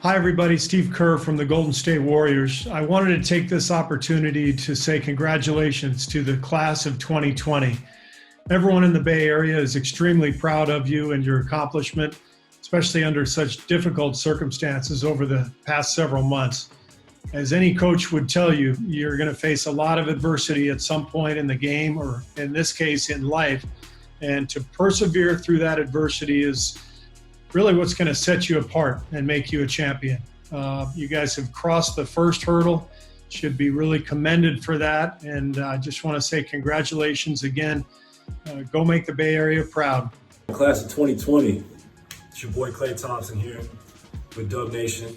Hi, everybody. Steve Kerr from the Golden State Warriors. I wanted to take this opportunity to say congratulations to the class of 2020. Everyone in the Bay Area is extremely proud of you and your accomplishment, especially under such difficult circumstances over the past several months. As any coach would tell you, you're going to face a lot of adversity at some point in the game, or in this case, in life. And to persevere through that adversity is really what's going to set you apart and make you a champion. You guys have crossed the first hurdle, should be really commended for that. And I just want to say congratulations again. Go make the Bay Area proud. Class of 2020, it's your boy Klay Thompson here with Dub Nation.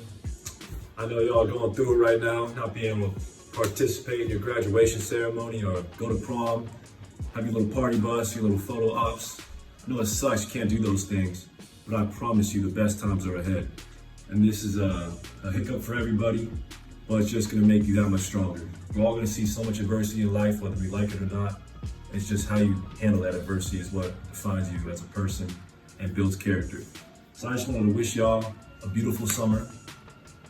I know y'all going through it right now, not being able to participate in your graduation ceremony or go to prom, have your little party bus, your little photo ops. I know it sucks, you can't do those things. But I promise you the best times are ahead. And this is a hiccup for everybody, but it's just gonna make you that much stronger. We're all gonna see so much adversity in life, whether we like it or not. It's just how you handle that adversity is what defines you as a person and builds character. So I just wanted to wish y'all a beautiful summer.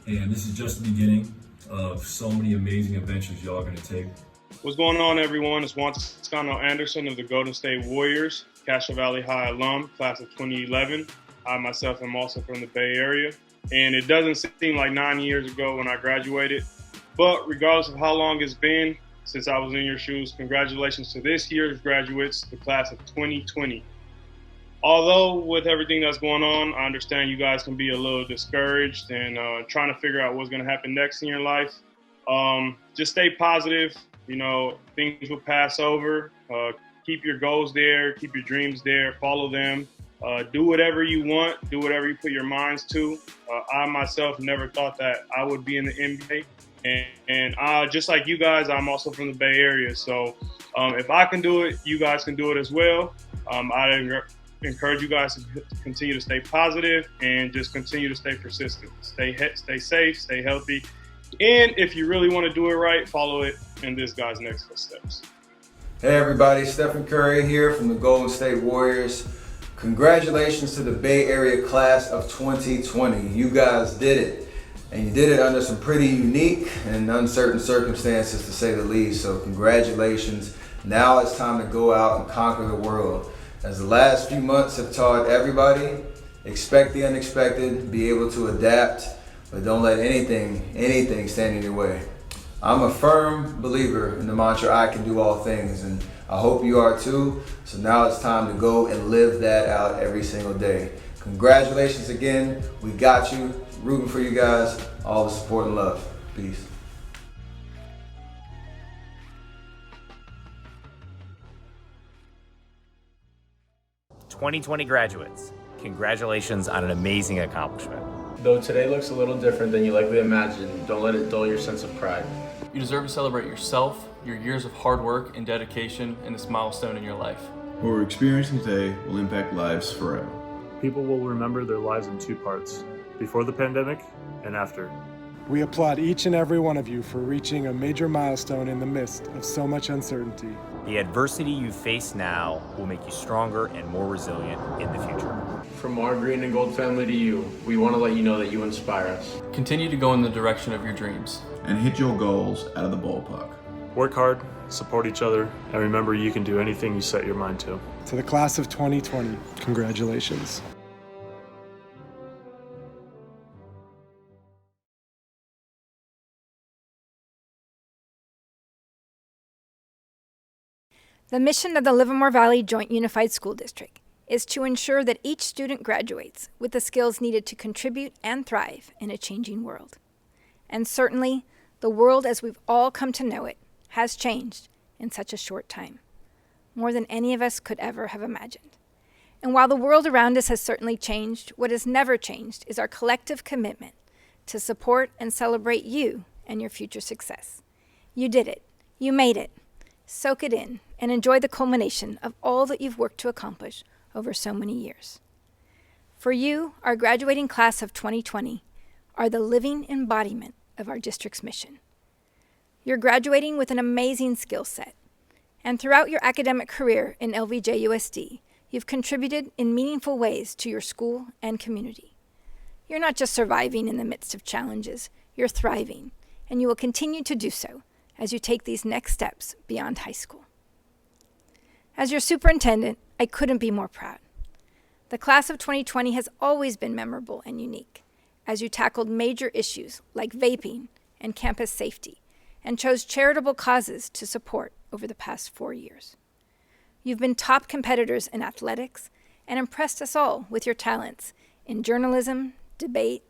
And this is just the beginning of so many amazing adventures y'all are gonna take. What's going on, everyone? It's Juan Toscano Anderson of the Golden State Warriors, Castro Valley High alum, class of 2011. I myself am also from the Bay Area, and it doesn't seem like 9 years ago when I graduated, but regardless of how long it's been since I was in your shoes, congratulations to this year's graduates, the class of 2020. Although with everything that's going on, I understand you guys can be a little discouraged and trying to figure out what's going to happen next in your life. Just stay positive. You know, things will pass over. Keep your goals there, keep your dreams there, follow them. Do whatever you want, do whatever you put your minds to. I myself never thought that I would be in the NBA. And just like you guys, I'm also from the Bay Area. So if I can do it, you guys can do it as well. I encourage you guys to continue to stay positive and just continue to stay persistent. Stay safe, stay healthy. And if you really want to do it right, follow it in this guy's next footsteps. Hey everybody, Stephen Curry here from the Golden State Warriors. Congratulations to the Bay Area class of 2020. You guys did it. And you did it under some pretty unique and uncertain circumstances, to say the least. So congratulations. Now it's time to go out and conquer the world. As the last few months have taught everybody, expect the unexpected, be able to adapt, but don't let anything stand in your way. I'm a firm believer in the mantra, I can do all things, and I hope you are too. So now it's time to go and live that out every single day. Congratulations again. We got you. Rooting for you guys. All the support and love. Peace. "2020 graduates, congratulations on an amazing accomplishment. Though today looks a little different than you likely imagined, don't let it dull your sense of pride. You deserve to celebrate yourself, your years of hard work and dedication, and this milestone in your life. What we're experiencing today will impact lives forever. People will remember their lives in two parts, before the pandemic and after. We applaud each and every one of you for reaching a major milestone in the midst of so much uncertainty. The adversity you face now will make you stronger and more resilient in the future. From our green and gold family to you, we want to let you know that you inspire us. Continue to go in the direction of your dreams. And hit your goals out of the ballpark. Work hard, support each other, and remember you can do anything you set your mind to. To the class of 2020, congratulations. The mission of the Livermore Valley Joint Unified School District is to ensure that each student graduates with the skills needed to contribute and thrive in a changing world. And certainly, the world as we've all come to know it has changed in such a short time, more than any of us could ever have imagined. And while the world around us has certainly changed, what has never changed is our collective commitment to support and celebrate you and your future success. You did it. You made it. Soak it in and enjoy the culmination of all that you've worked to accomplish over so many years. For you, our graduating class of 2020 are the living embodiment of our district's mission. You're graduating with an amazing skill set, and throughout your academic career in LVJUSD, you've contributed in meaningful ways to your school and community. You're not just surviving in the midst of challenges, you're thriving, and you will continue to do so as you take these next steps beyond high school. As your superintendent, I couldn't be more proud. The class of 2020 has always been memorable and unique, as you tackled major issues like vaping and campus safety, and chose charitable causes to support over the past 4 years. You've been top competitors in athletics and impressed us all with your talents in journalism, debate,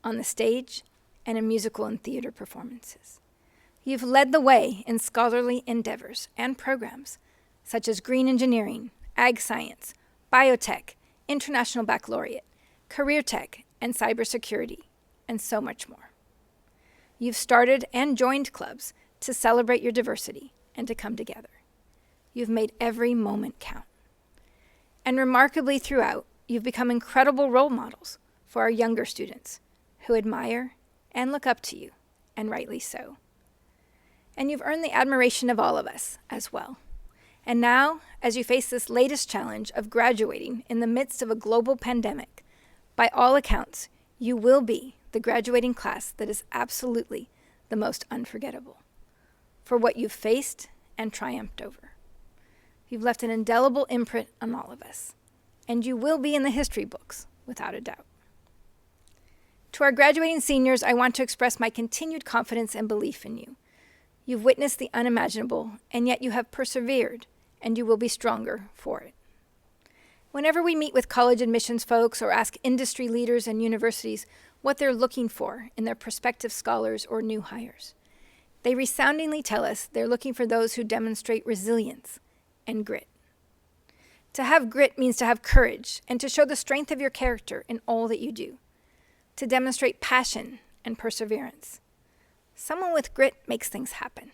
on the stage, and in musical and theater performances. You've led the way in scholarly endeavors and programs such as green engineering, ag science, biotech, international baccalaureate, career tech, and cybersecurity, and so much more. You've started and joined clubs to celebrate your diversity and to come together. You've made every moment count. And remarkably throughout, you've become incredible role models for our younger students who admire and look up to you, and rightly so. And you've earned the admiration of all of us as well. And now, as you face this latest challenge of graduating in the midst of a global pandemic, by all accounts, you will be the graduating class that is absolutely the most unforgettable for what you've faced and triumphed over. You've left an indelible imprint on all of us, and you will be in the history books, without a doubt. To our graduating seniors, I want to express my continued confidence and belief in you. You've witnessed the unimaginable, and yet you have persevered, and you will be stronger for it. Whenever we meet with college admissions folks or ask industry leaders and universities what they're looking for in their prospective scholars or new hires, they resoundingly tell us they're looking for those who demonstrate resilience and grit. To have grit means to have courage and to show the strength of your character in all that you do, to demonstrate passion and perseverance. Someone with grit makes things happen.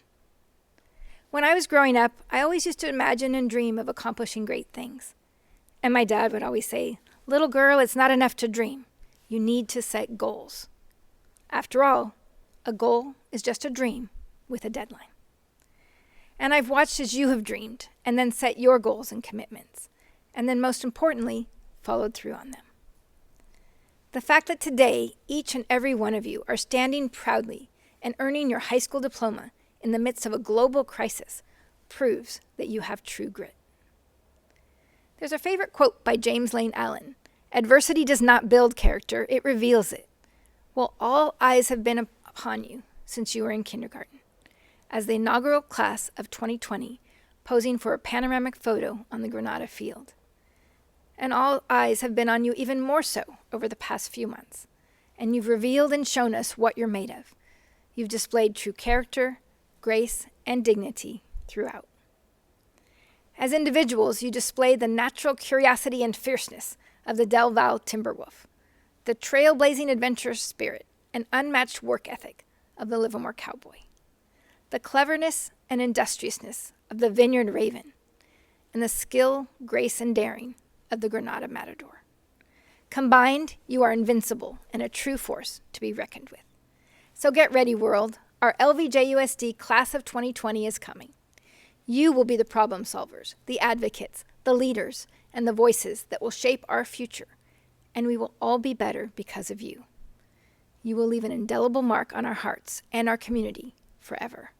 When I was growing up, I always used to imagine and dream of accomplishing great things. And my dad would always say, "Little girl, it's not enough to dream. You need to set goals." After all, a goal is just a dream with a deadline. And I've watched as you have dreamed and then set your goals and commitments, and then most importantly, followed through on them. The fact that today, each and every one of you are standing proudly and earning your high school diploma in the midst of a global crisis proves that you have true grit. There's a favorite quote by James Lane Allen: "Adversity does not build character, it reveals it." Well, all eyes have been upon you since you were in kindergarten, as the inaugural class of 2020, posing for a panoramic photo on the Granada field. And all eyes have been on you even more so over the past few months, and you've revealed and shown us what you're made of. You've displayed true character, grace, and dignity throughout. As individuals, you display the natural curiosity and fierceness of the Del Val Timberwolf, the trailblazing adventurous spirit and unmatched work ethic of the Livermore Cowboy, the cleverness and industriousness of the Vineyard Raven, and the skill, grace, and daring of the Granada Matador. Combined, you are invincible and a true force to be reckoned with. So get ready, world. Our LVJUSD class of 2020 is coming. You will be the problem solvers, the advocates, the leaders, and the voices that will shape our future, and we will all be better because of you. You will leave an indelible mark on our hearts and our community forever.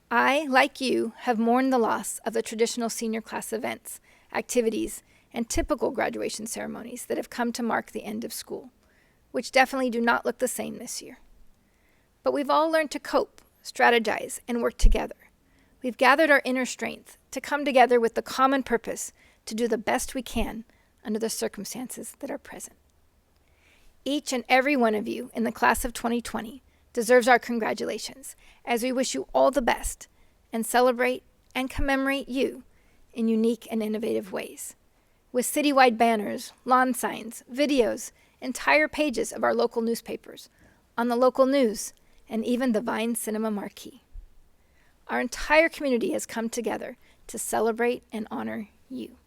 I, like you, have mourned the loss of the traditional senior class events, activities, and typical graduation ceremonies that have come to mark the end of school, which definitely do not look the same this year. But we've all learned to cope, strategize, and work together. We've gathered our inner strength to come together with the common purpose to do the best we can under the circumstances that are present. Each and every one of you in the class of 2020 deserves our congratulations, as we wish you all the best and celebrate and commemorate you in unique and innovative ways, with citywide banners, lawn signs, videos, entire pages of our local newspapers, on the local news, and even the Vine Cinema marquee. Our entire community has come together to celebrate and honor you.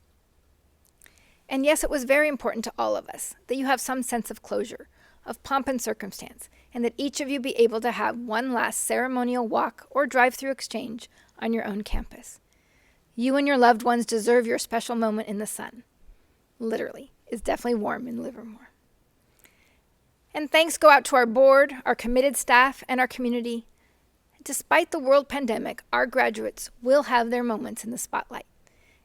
And yes, it was very important to all of us that you have some sense of closure, of pomp and circumstance, and that each of you be able to have one last ceremonial walk or drive-through exchange on your own campus. You and your loved ones deserve your special moment in the sun. Literally, it's definitely warm in Livermore. And thanks go out to our board, our committed staff, and our community. Despite the world pandemic, our graduates will have their moments in the spotlight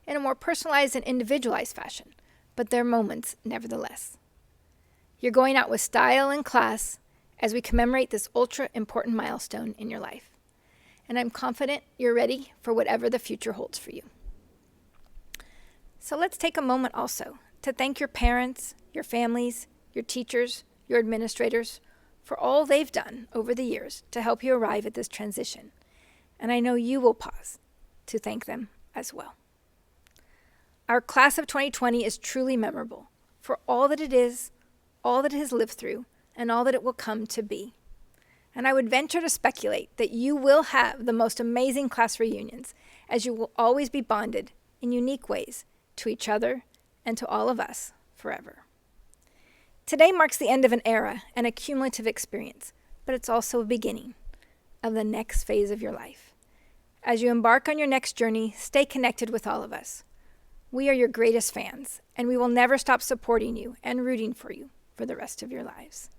in a more personalized and individualized fashion, but their moments nevertheless. You're going out with style and class as we commemorate this ultra-important milestone in your life. And I'm confident you're ready for whatever the future holds for you. So let's take a moment also to thank your parents, your families, your teachers, your administrators, for all they've done over the years to help you arrive at this transition. And I know you will pause to thank them as well. Our class of 2020 is truly memorable for all that it is, all that it has lived through, and all that it will come to be. And I would venture to speculate that you will have the most amazing class reunions, as you will always be bonded in unique ways to each other and to all of us forever. Today marks the end of an era and a cumulative experience, but it's also a beginning of the next phase of your life. As you embark on your next journey, stay connected with all of us. We are your greatest fans, and we will never stop supporting you and rooting for you for the rest of your lives.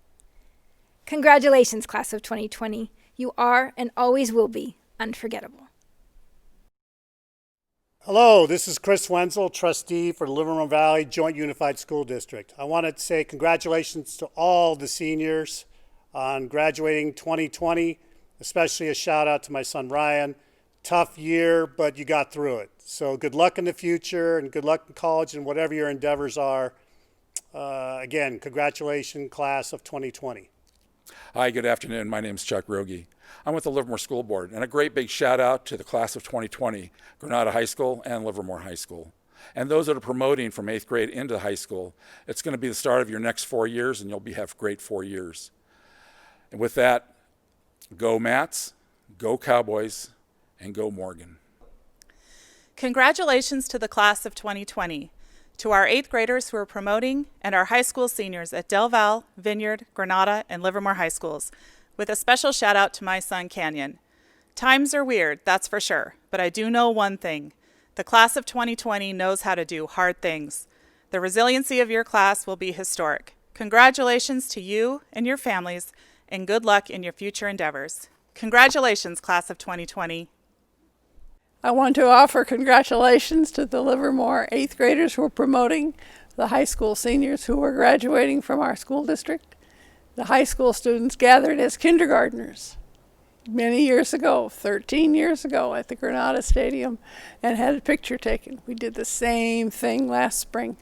Congratulations, class of 2020. You are and always will be unforgettable. Hello, this is Chris Wenzel, trustee for the Livermore Valley Joint Unified School District. I wanted to say congratulations to all the seniors on graduating 2020, especially a shout out to my son Ryan. Tough year, but you got through it. So good luck in the future and good luck in college and whatever your endeavors are. Again, congratulations, class of 2020. Hi, good afternoon. My name is Chuck Rogie. I'm with the Livermore School Board, and a great big shout out to the class of 2020, Granada High School and Livermore High School. And those that are promoting from 8th grade into high school, it's going to be the start of your next 4 years, and you'll have great 4 years. And with that, go Mats, go Cowboys, and go Morgan. Congratulations to the class of 2020, to our 8th graders who are promoting, and our high school seniors at Del Val, Vineyard, Granada, and Livermore High Schools, with a special shout out to my son Canyon. Times are weird, that's for sure, but I do know one thing. The class of 2020 knows how to do hard things. The resiliency of your class will be historic. Congratulations to you and your families, and good luck in your future endeavors. Congratulations, class of 2020. I want to offer congratulations to the Livermore 8th graders who are promoting, the high school seniors who are graduating from our school district. The high school students gathered as kindergartners many years ago, 13 years ago at the Granada Stadium, and had a picture taken. We did the same thing last spring.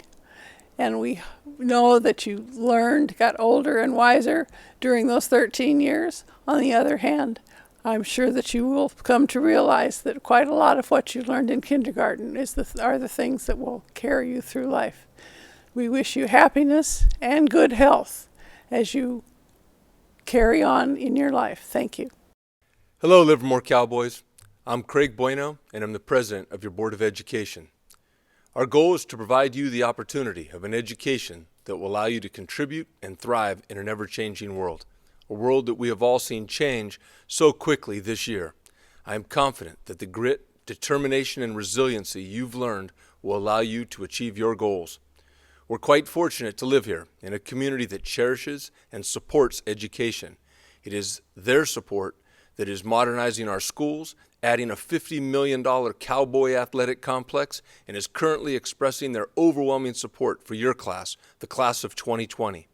And we know that you learned, got older and wiser during those 13 years. On the other hand, I'm sure that you will come to realize that quite a lot of what you learned in kindergarten are the things that will carry you through life. We wish you happiness and good health as you carry on in your life. Thank you. Hello, Livermore Cowboys. I'm Craig Bueno, and I'm the president of your Board of Education. Our goal is to provide you the opportunity of an education that will allow you to contribute and thrive in an ever-changing world, a world that we have all seen change so quickly this year. I am confident that the grit, determination, and resiliency you've learned will allow you to achieve your goals. We're quite fortunate to live here in a community that cherishes and supports education. It is their support that is modernizing our schools, adding a $50 million Cowboy athletic complex, and is currently expressing their overwhelming support for your class, the class of 2020.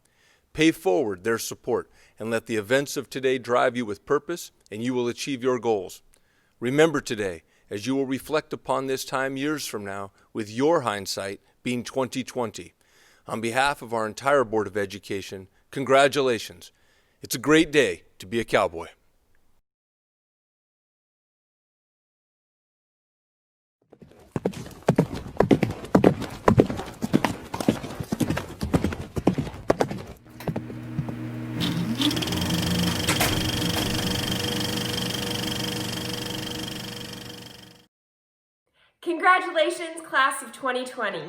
Pay forward their support and let the events of today drive you with purpose, and you will achieve your goals. Remember today, as you will reflect upon this time years from now, with your hindsight being 2020. On behalf of our entire Board of Education, congratulations. It's a great day to be a Cowboy. Congratulations, class of 2020.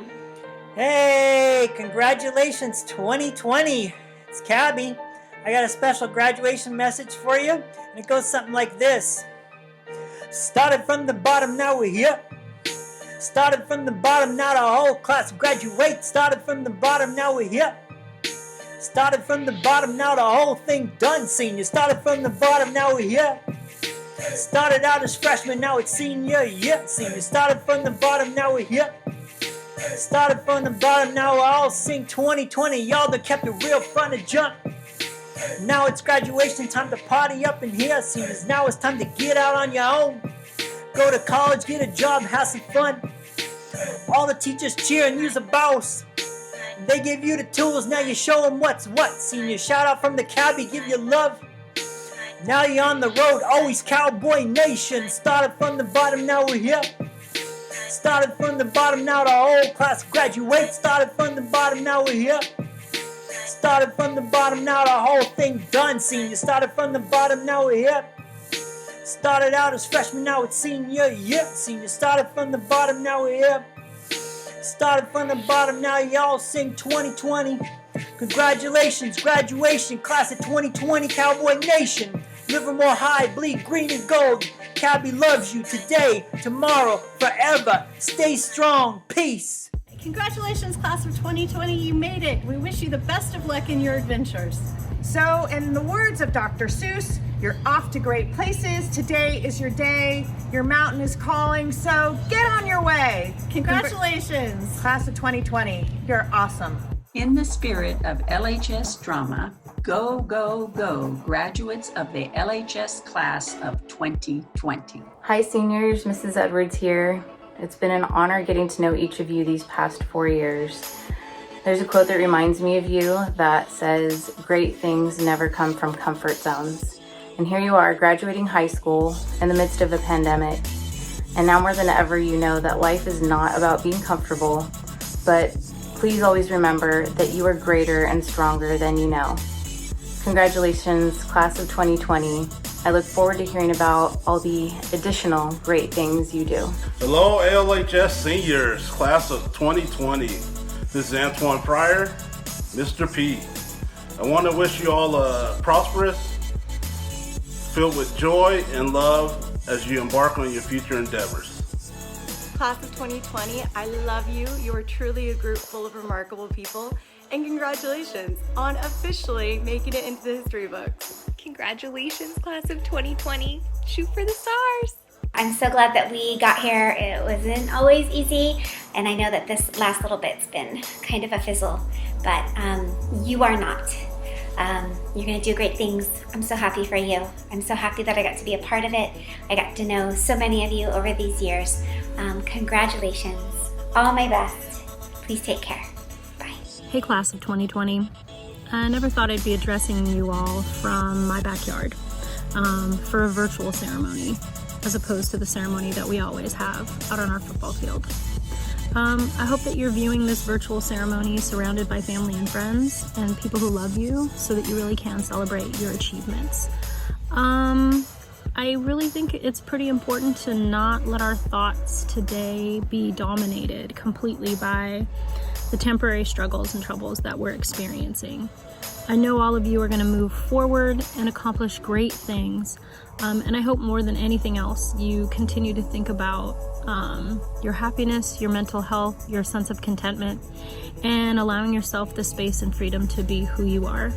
Hey, congratulations 2020. It's Cabby. I got a special graduation message for you, and it goes something like this. Started from the bottom, now we're here. Started from the bottom, now the whole class graduates. Started from the bottom, now we're here. Started from the bottom, now the whole thing done. Senior, started from the bottom, now we're here. Started out as freshmen, now it's senior year. Senior, started from the bottom, now we're here. Started from the bottom, now we all sing 2020. Y'all that kept it real fun to jump. Now it's graduation time to party up in here. Seniors, now it's time to get out on your own. Go to college, get a job, have some fun. All the teachers cheer and use a boss. They give you the tools, now you show them what's what. Senior, shout out from the cabbie, give you love. Now you're on the road, always Cowboy Nation. Started from the bottom, now we're here. Started from the bottom, now the whole class graduates. Started from the bottom, now we're here. Started from the bottom, now the whole thing done. Senior, started from the bottom, now we're here. Started out as freshmen, now it's senior year. Senior, started from the bottom, now we're here. Started from the bottom, now y'all sing 2020. Congratulations, graduation, class of 2020, Cowboy Nation. Livermore High, bleed green and gold. Cabby loves you today, tomorrow, forever. Stay strong. Peace. Congratulations, class of 2020. You made it. We wish you the best of luck in your adventures. So, in the words of Dr. Seuss, you're off to great places. Today is your day. Your mountain is calling. So, get on your way. Congratulations. Class of 2020. You're awesome. In the spirit of LHS drama, go, go, go, graduates of the LHS class of 2020. Hi seniors, Mrs. Edwards here. It's been an honor getting to know each of you these past 4 years. There's a quote that reminds me of you that says, great things never come from comfort zones. And here you are graduating high school in the midst of a pandemic. And now more than ever, you know that life is not about being comfortable, but please always remember that you are greater and stronger than you know. Congratulations, class of 2020. I look forward to hearing about all the additional great things you do. Hello, LHS seniors, class of 2020. This is Antoine Pryor, Mr. P. I want to wish you all a prosperous, filled with joy and love as you embark on your future endeavors. Class of 2020, I love you. You are truly a group full of remarkable people. And congratulations on officially making it into the history books. Congratulations, class of 2020. Shoot for the stars. I'm so glad that we got here. It wasn't always easy, and I know that this last little bit's been kind of a fizzle, but you are not. You're gonna do great things. I'm so happy for you. I'm so happy that I got to be a part of it. I got to know so many of you over these years. Congratulations. All my best. Please take care. Bye. Hey, class of 2020. I never thought I'd be addressing you all from my backyard for a virtual ceremony, as opposed to the ceremony that we always have out on our football field. I hope that you're viewing this virtual ceremony surrounded by family and friends and people who love you so that you really can celebrate your achievements. I really think it's pretty important to not let our thoughts today be dominated completely by the temporary struggles and troubles that we're experiencing. I know all of you are going to move forward and accomplish great things, and I hope more than anything else you continue to think about your happiness, your mental health, your sense of contentment, and allowing yourself the space and freedom to be who you are.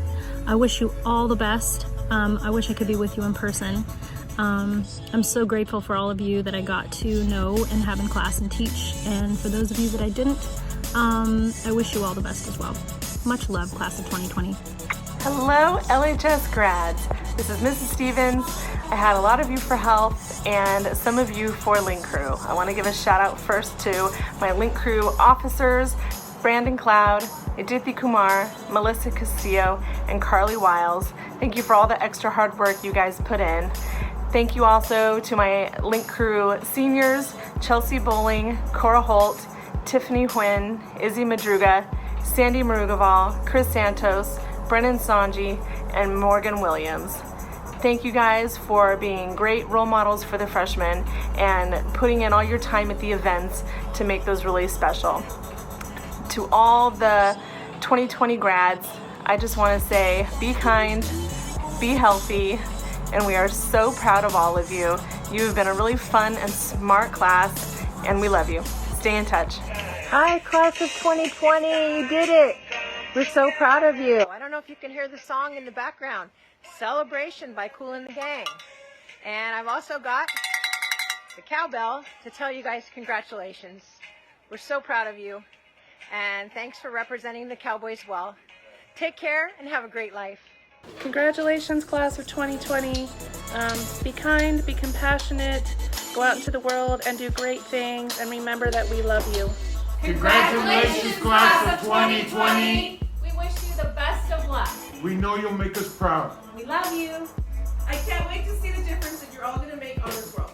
I wish you all the best. I wish I could be with you in person. I'm so grateful for all of you that I got to know and have in class and teach, and for those of you that I didn't, I wish you all the best as well. Much love, class of 2020. Hello, LHS grads. This is Mrs. Stevens. I had a lot of you for health and some of you for Link Crew. I want to give a shout out first to my Link Crew officers, Brandon Cloud, Aditi Kumar, Melissa Castillo, and Carly Wiles. Thank you for all the extra hard work you guys put in. Thank you also to my Link Crew seniors, Chelsea Bowling, Cora Holt, Tiffany Huynh, Izzy Madruga, Sandy Marugaval, Chris Santos, Brennan Sanji, and Morgan Williams. Thank you guys for being great role models for the freshmen and putting in all your time at the events to make those really special. To all the 2020 grads, I just want to say be kind, be healthy, and we are so proud of all of you. You have been a really fun and smart class, and we love you. Stay in touch. Hi, class of 2020. You did it. We're so proud of you. I don't know know if you can hear the song in the background, Celebration by Kool and the Gang. And I've also got the cowbell to tell you guys congratulations. We're so proud of you, and thanks for representing the Cowboys well. Take care and have a great life. Congratulations, class of 2020. Be kind, be compassionate, go out into the world and do great things, and remember that we love you. Congratulations, class of 2020. We wish you the best of luck. We know you'll make us proud. We love you. I can't wait to see the difference that you're all going to make on this world.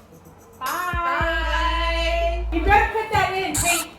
Bye. Bye. You better put that in, Kate.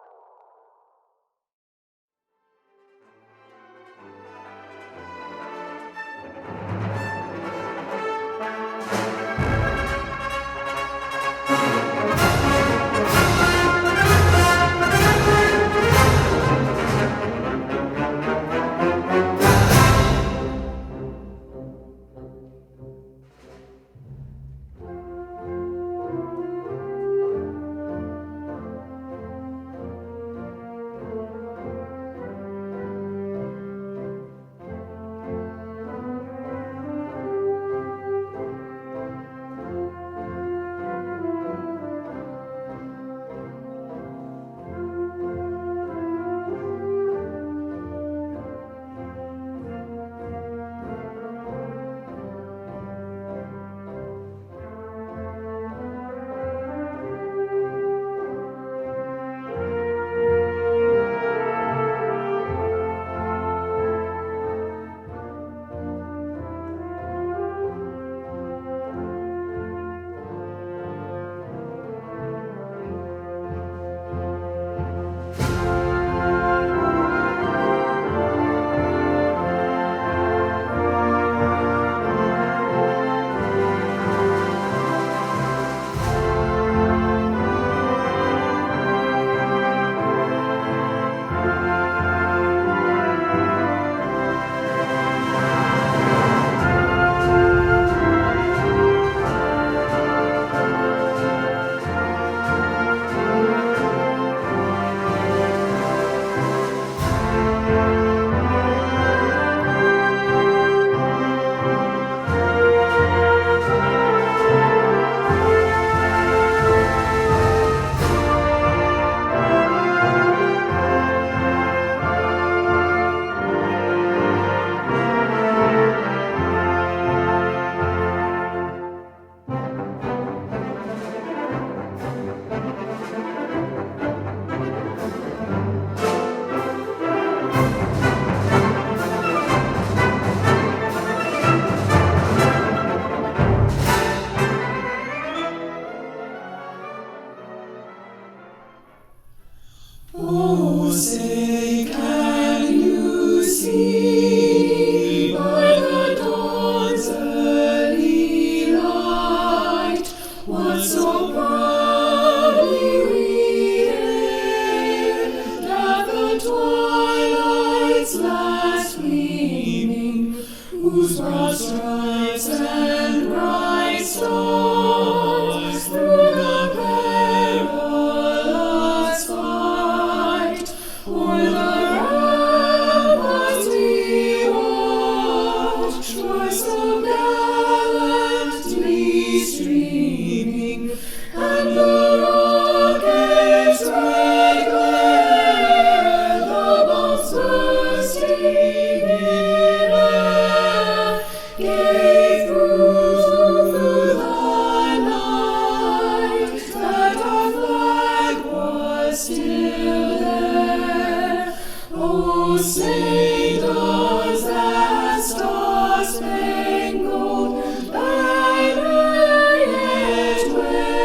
Oh, say, can you see by the dawn's early light what so proudly we hailed at the twilight's last gleaming, whose broad stripes and bright stars through the perilous fight o'er the ramparts we watched were so gallantly streaming, and the rocket's red glare, the bombs bursting in air, gave proof through the night that our flag was still there. Oh, say does that star-spangled banner yet wave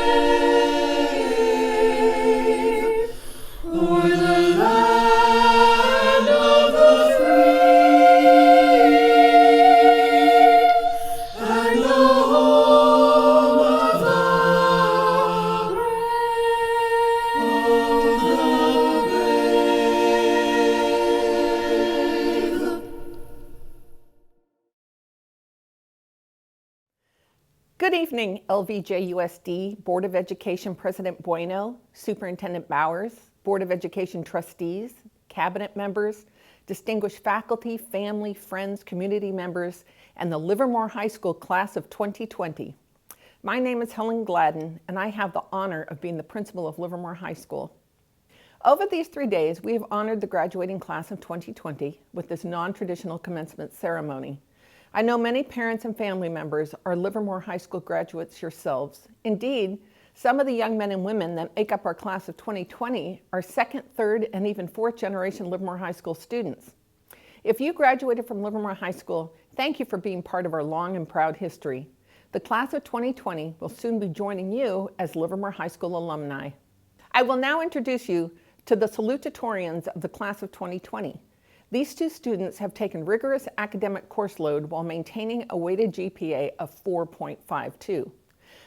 o'er the land of the free and the home of the brave. Good evening, LVJUSD Board of Education President Bueno, Superintendent Bowers, Board of Education trustees, cabinet members, distinguished faculty, family, friends, community members, and the Livermore High School class of 2020. My name is Helen Gladden, and I have the honor of being the principal of Livermore High School. Over these 3 days, we have honored the graduating class of 2020 with this non-traditional commencement ceremony. I know many parents and family members are Livermore High School graduates yourselves. Indeed, some of the young men and women that make up our class of 2020 are second, third, and even fourth generation Livermore High School students. If you graduated from Livermore High School, thank you for being part of our long and proud history. The class of 2020 will soon be joining you as Livermore High School alumni. I will now introduce you to the salutatorians of the class of 2020. These two students have taken rigorous academic course load while maintaining a weighted GPA of 4.52.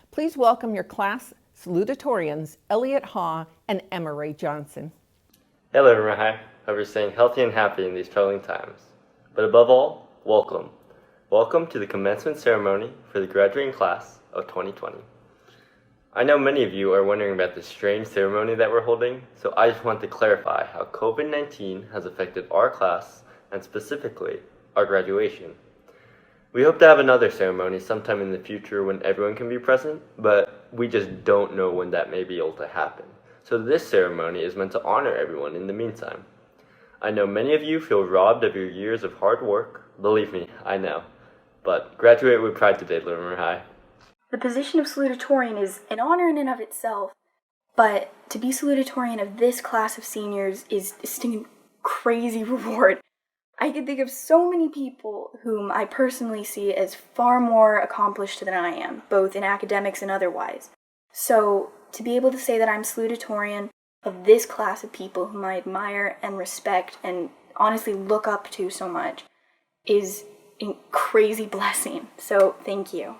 Please welcome your class salutatorians, Elliot Haw and Emma Ray Johnson. Hello, Livermore High. Hope you're staying healthy and happy in these troubling times. But above all, welcome. Welcome to the commencement ceremony for the graduating class of 2020. I know many of you are wondering about this strange ceremony that we're holding, so I just want to clarify how COVID-19 has affected our class and specifically our graduation. We hope to have another ceremony sometime in the future when everyone can be present, but we just don't know when that may be able to happen. So this ceremony is meant to honor everyone in the meantime. I know many of you feel robbed of your years of hard work. Believe me, I know. But graduate with pride today, Livermore High. The position of salutatorian is an honor in and of itself, but to be salutatorian of this class of seniors is a crazy reward. I can think of so many people whom I personally see as far more accomplished than I am, both in academics and otherwise. So to be able to say that I'm salutatorian of this class of people whom I admire and respect and honestly look up to so much is a crazy blessing. So thank you.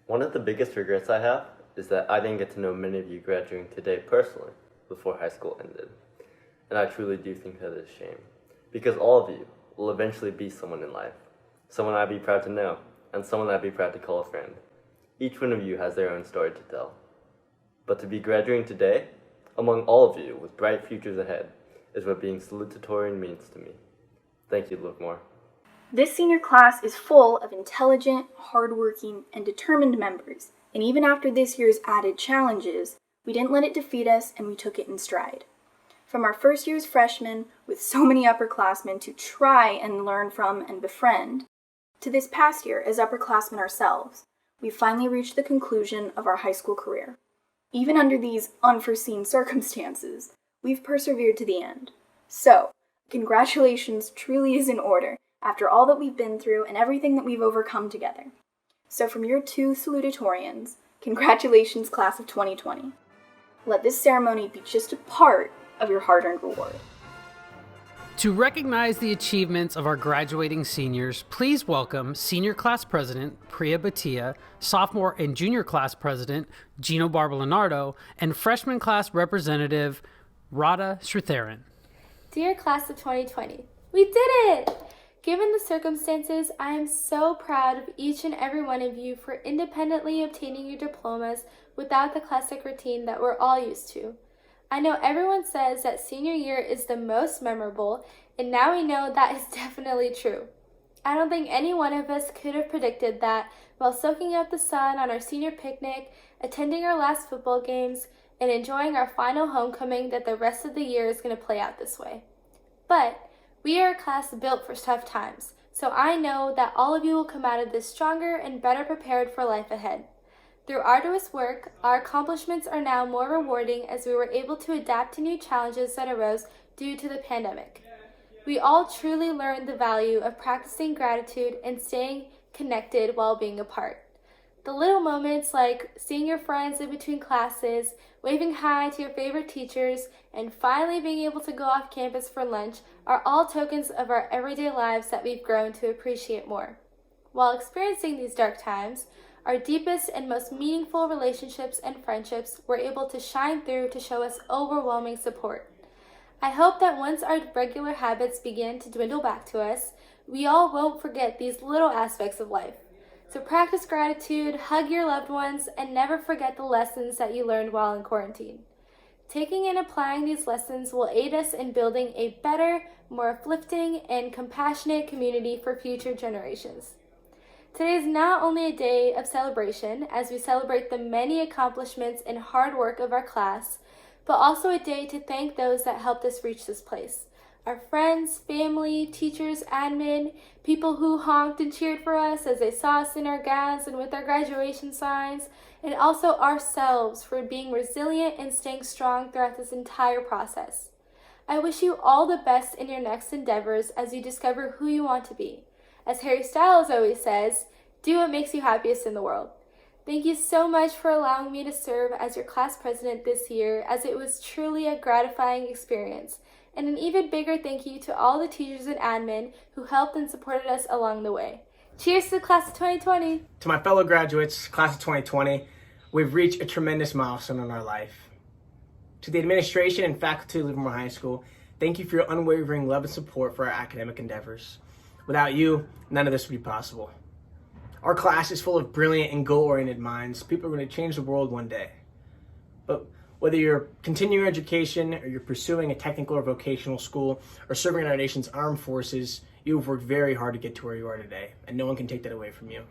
One of the biggest regrets I have is that I didn't get to know many of you graduating today personally before high school ended. And I truly do think that is a shame. Because all of you will eventually be someone in life. Someone I'd be proud to know, and someone I'd be proud to call a friend. Each one of you has their own story to tell. But to be graduating today, among all of you with bright futures ahead, is what being salutatorian means to me. Thank you, Livermore. This senior class is full of intelligent, hardworking, and determined members, and even after this year's added challenges, we didn't let it defeat us and we took it in stride. From our first year's freshmen, with so many upperclassmen to try and learn from and befriend, to this past year as upperclassmen ourselves, we finally reached the conclusion of our high school career. Even under these unforeseen circumstances, we've persevered to the end. So, congratulations truly is in order, after all that we've been through and everything that we've overcome together. So from your two salutatorians, congratulations class of 2020. Let this ceremony be just a part of your hard-earned reward. To recognize the achievements of our graduating seniors, please welcome Senior Class President Priya Bhatia, Sophomore and Junior Class President Gino Barbalenardo, and Freshman Class Representative Radha Sritharan. Dear Class of 2020, we did it! Given the circumstances, I am so proud of each and every one of you for independently obtaining your diplomas without the classic routine that we're all used to. I know everyone says that senior year is the most memorable, and now we know that is definitely true. I don't think any one of us could have predicted that while soaking up the sun on our senior picnic, attending our last football games, and enjoying our final homecoming that the rest of the year is going to play out this way. But we are a class built for tough times, so I know that all of you will come out of this stronger and better prepared for life ahead. Through arduous work, our accomplishments are now more rewarding as we were able to adapt to new challenges that arose due to the pandemic. We all truly learned the value of practicing gratitude and staying connected while being apart. The little moments like seeing your friends in between classes, waving hi to your favorite teachers, and finally being able to go off campus for lunch are all tokens of our everyday lives that we've grown to appreciate more. While experiencing these dark times, our deepest and most meaningful relationships and friendships were able to shine through to show us overwhelming support. I hope that once our regular habits begin to dwindle back to us, we all won't forget these little aspects of life. So practice gratitude, hug your loved ones, and never forget the lessons that you learned while in quarantine. Taking and applying these lessons will aid us in building a better, more uplifting, and compassionate community for future generations. Today is not only a day of celebration as we celebrate the many accomplishments and hard work of our class, but also a day to thank those that helped us reach this place. Our friends, family, teachers, admin, people who honked and cheered for us as they saw us in our gowns and with our graduation signs, and also ourselves for being resilient and staying strong throughout this entire process. I wish you all the best in your next endeavors as you discover who you want to be. As Harry Styles always says, do what makes you happiest in the world. Thank you so much for allowing me to serve as your class president this year, as it was truly a gratifying experience. And an even bigger thank you to all the teachers and admin who helped and supported us along the way. Cheers to the class of 2020! To my fellow graduates, class of 2020, we've reached a tremendous milestone in our life. To the administration and faculty of Livermore High School, thank you for your unwavering love and support for our academic endeavors. Without you, none of this would be possible. Our class is full of brilliant and goal-oriented minds. People are going to change the world one day. But whether you're continuing education or you're pursuing a technical or vocational school or serving in our nation's armed forces, you have worked very hard to get to where you are today, and no one can take that away from you.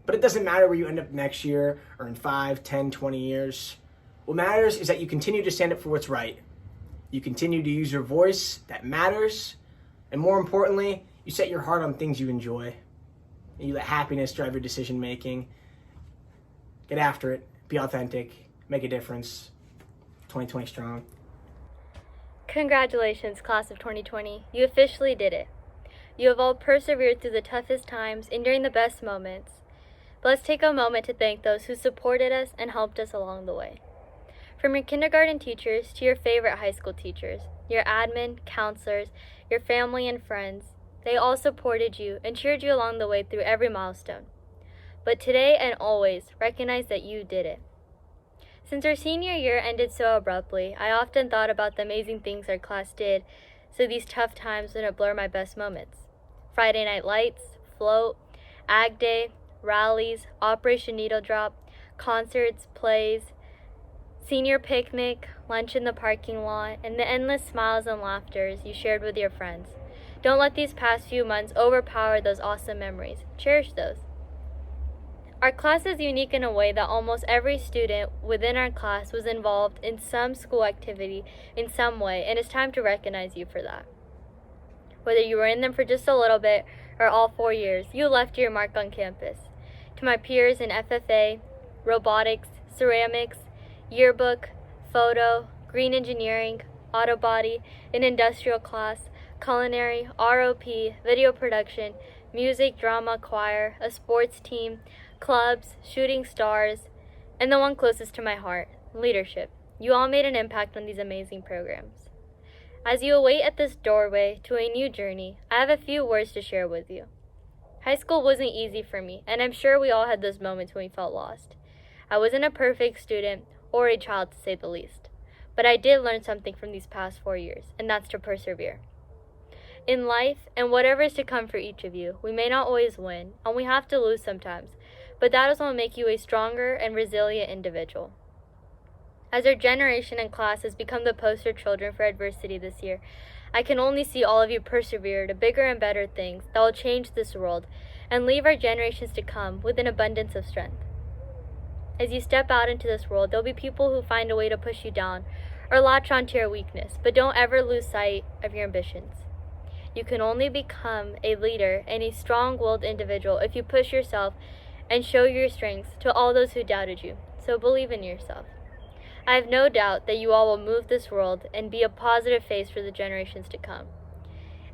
But it doesn't matter where you end up next year or in 5, 10, 20 years. What matters is that you continue to stand up for what's right. You continue to use your voice that matters, and more importantly, you set your heart on things you enjoy. And you let happiness drive your decision making. Get after it, be authentic, make a difference. 2020 strong. Congratulations, class of 2020. You officially did it. You have all persevered through the toughest times and during the best moments. But let's take a moment to thank those who supported us and helped us along the way. From your kindergarten teachers to your favorite high school teachers, your admin, counselors, your family and friends, they all supported you and cheered you along the way through every milestone. But today and always, recognize that you did it. Since our senior year ended so abruptly, I often thought about the amazing things our class did, so these tough times wouldn't blur my best moments. Friday night lights, float, ag day, rallies, Operation Needle Drop, concerts, plays, senior picnic, lunch in the parking lot, and the endless smiles and laughters you shared with your friends. Don't let these past few months overpower those awesome memories. Cherish those. Our class is unique in a way that almost every student within our class was involved in some school activity in some way, and it's time to recognize you for that. Whether you were in them for just a little bit or all 4 years, you left your mark on campus. To my peers in FFA, robotics, ceramics, yearbook, photo, green engineering, auto body, an industrial class, culinary, ROP, video production, music, drama, choir, a sports team, clubs, shooting stars, and the one closest to my heart, leadership. You all made an impact on these amazing programs. As you await at this doorway to a new journey, I have a few words to share with you. High school wasn't easy for me, and I'm sure we all had those moments when we felt lost. I wasn't a perfect student or a child, to say the least, but I did learn something from these past 4 years, and that's to persevere. In life, and whatever is to come for each of you, we may not always win, and we have to lose sometimes, but that is what will make you a stronger and resilient individual. As our generation and class has become the poster children for adversity this year, I can only see all of you persevere to bigger and better things that will change this world and leave our generations to come with an abundance of strength. As you step out into this world, there'll be people who find a way to push you down or latch onto your weakness, but don't ever lose sight of your ambitions. You can only become a leader and a strong-willed individual if you push yourself and show your strengths to all those who doubted you, so believe in yourself. I have no doubt that you all will move this world and be a positive face for the generations to come.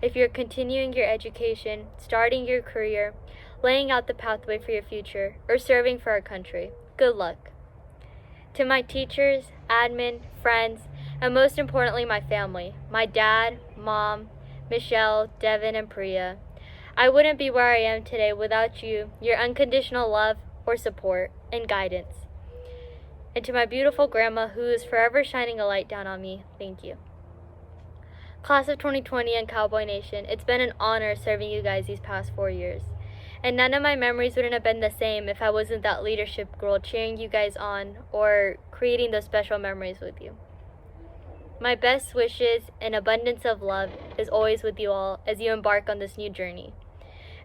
If you're continuing your education, starting your career, laying out the pathway for your future, or serving for our country, good luck. To my teachers, admin, friends, and most importantly my family, my dad, mom, Michelle, Devin, and Priya, I wouldn't be where I am today without you, your unconditional love or support and guidance. And to my beautiful grandma who is forever shining a light down on me, thank you. Class of 2020 and Cowboy Nation, it's been an honor serving you guys these past 4 years. And none of my memories wouldn't have been the same if I wasn't that leadership girl cheering you guys on or creating those special memories with you. My best wishes and abundance of love is always with you all as you embark on this new journey.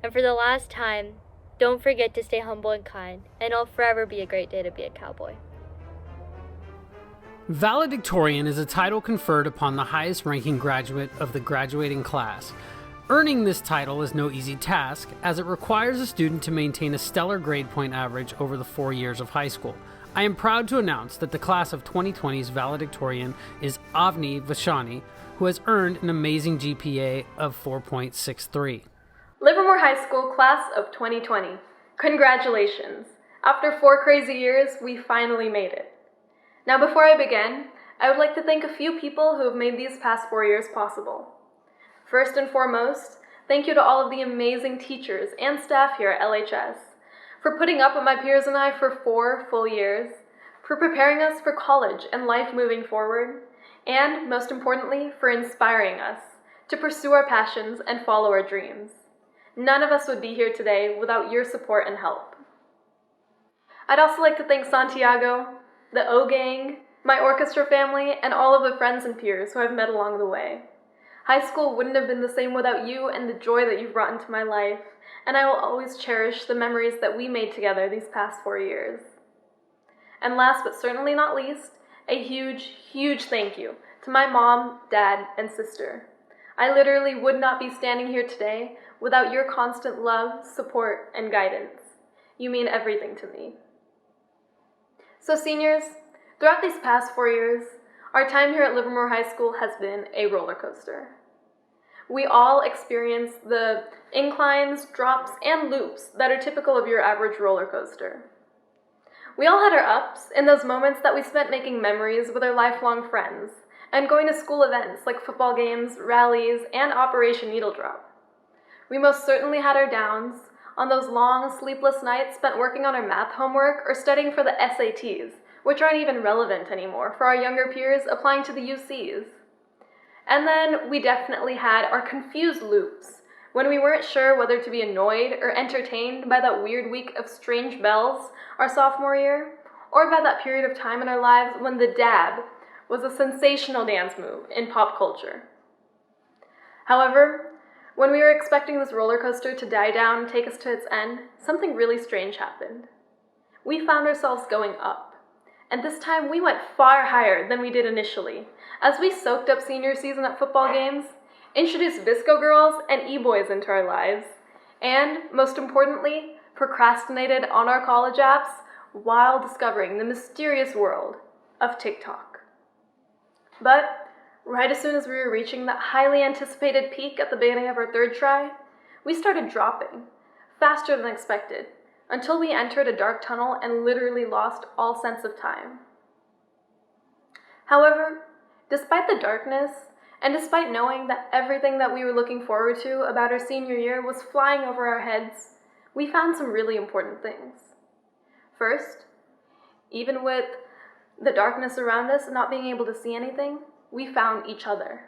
And for the last time, don't forget to stay humble and kind, and it'll forever be a great day to be a cowboy. Valedictorian is a title conferred upon the highest ranking graduate of the graduating class. Earning this title is no easy task, as it requires a student to maintain a stellar grade point average over the 4 years of high school. I am proud to announce that the class of 2020's valedictorian is Avni Vashani, who has earned an amazing GPA of 4.63. Livermore High School Class of 2020. Congratulations! After 4 crazy years, we finally made it. Now before I begin, I would like to thank a few people who have made these past 4 years possible. First and foremost, thank you to all of the amazing teachers and staff here at LHS for putting up with my peers and I for 4 full years, for preparing us for college and life moving forward, and most importantly, for inspiring us to pursue our passions and follow our dreams. None of us would be here today without your support and help. I'd also like to thank Santiago, the O Gang, my orchestra family, and all of the friends and peers who I've met along the way. High school wouldn't have been the same without you and the joy that you've brought into my life, and I will always cherish the memories that we made together these past 4 years. And last but certainly not least, a huge, huge thank you to my mom, dad, and sister. I literally would not be standing here today without your constant love, support, and guidance. You mean everything to me. So seniors, throughout these past 4 years, our time here at Livermore High School has been a roller coaster. We all experience the inclines, drops, and loops that are typical of your average roller coaster. We all had our ups in those moments that we spent making memories with our lifelong friends and going to school events like football games, rallies, and Operation Needle Drop. We most certainly had our downs on those long, sleepless nights spent working on our math homework or studying for the SATs, which aren't even relevant anymore for our younger peers applying to the UCs. And then we definitely had our confused loops, when we weren't sure whether to be annoyed or entertained by that weird week of strange bells our sophomore year, or by that period of time in our lives when the dab was a sensational dance move in pop culture. However, when we were expecting this roller coaster to die down and take us to its end, something really strange happened. We found ourselves going up. And this time we went far higher than we did initially, as we soaked up senior season at football games, introduced Visco girls and e-boys into our lives, and, most importantly, procrastinated on our college apps while discovering the mysterious world of TikTok. But right as soon as we were reaching that highly anticipated peak at the beginning of our 3rd try, we started dropping, faster than expected, until we entered a dark tunnel and literally lost all sense of time. However, despite the darkness, and despite knowing that everything that we were looking forward to about our senior year was flying over our heads, we found some really important things. First, even with the darkness around us and not being able to see anything, we found each other.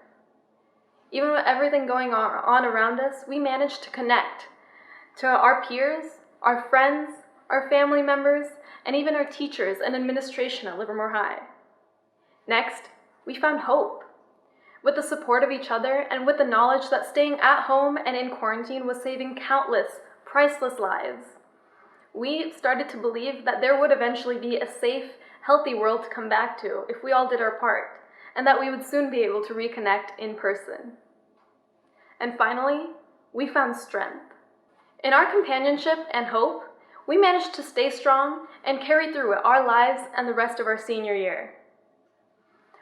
Even with everything going on around us, we managed to connect to our peers, our friends, our family members, and even our teachers and administration at Livermore High. Next, we found hope. With the support of each other and with the knowledge that staying at home and in quarantine was saving countless, priceless lives, we started to believe that there would eventually be a safe, healthy world to come back to if we all did our part, and that we would soon be able to reconnect in person. And finally, we found strength. In our companionship and hope, we managed to stay strong and carry through our lives and the rest of our senior year.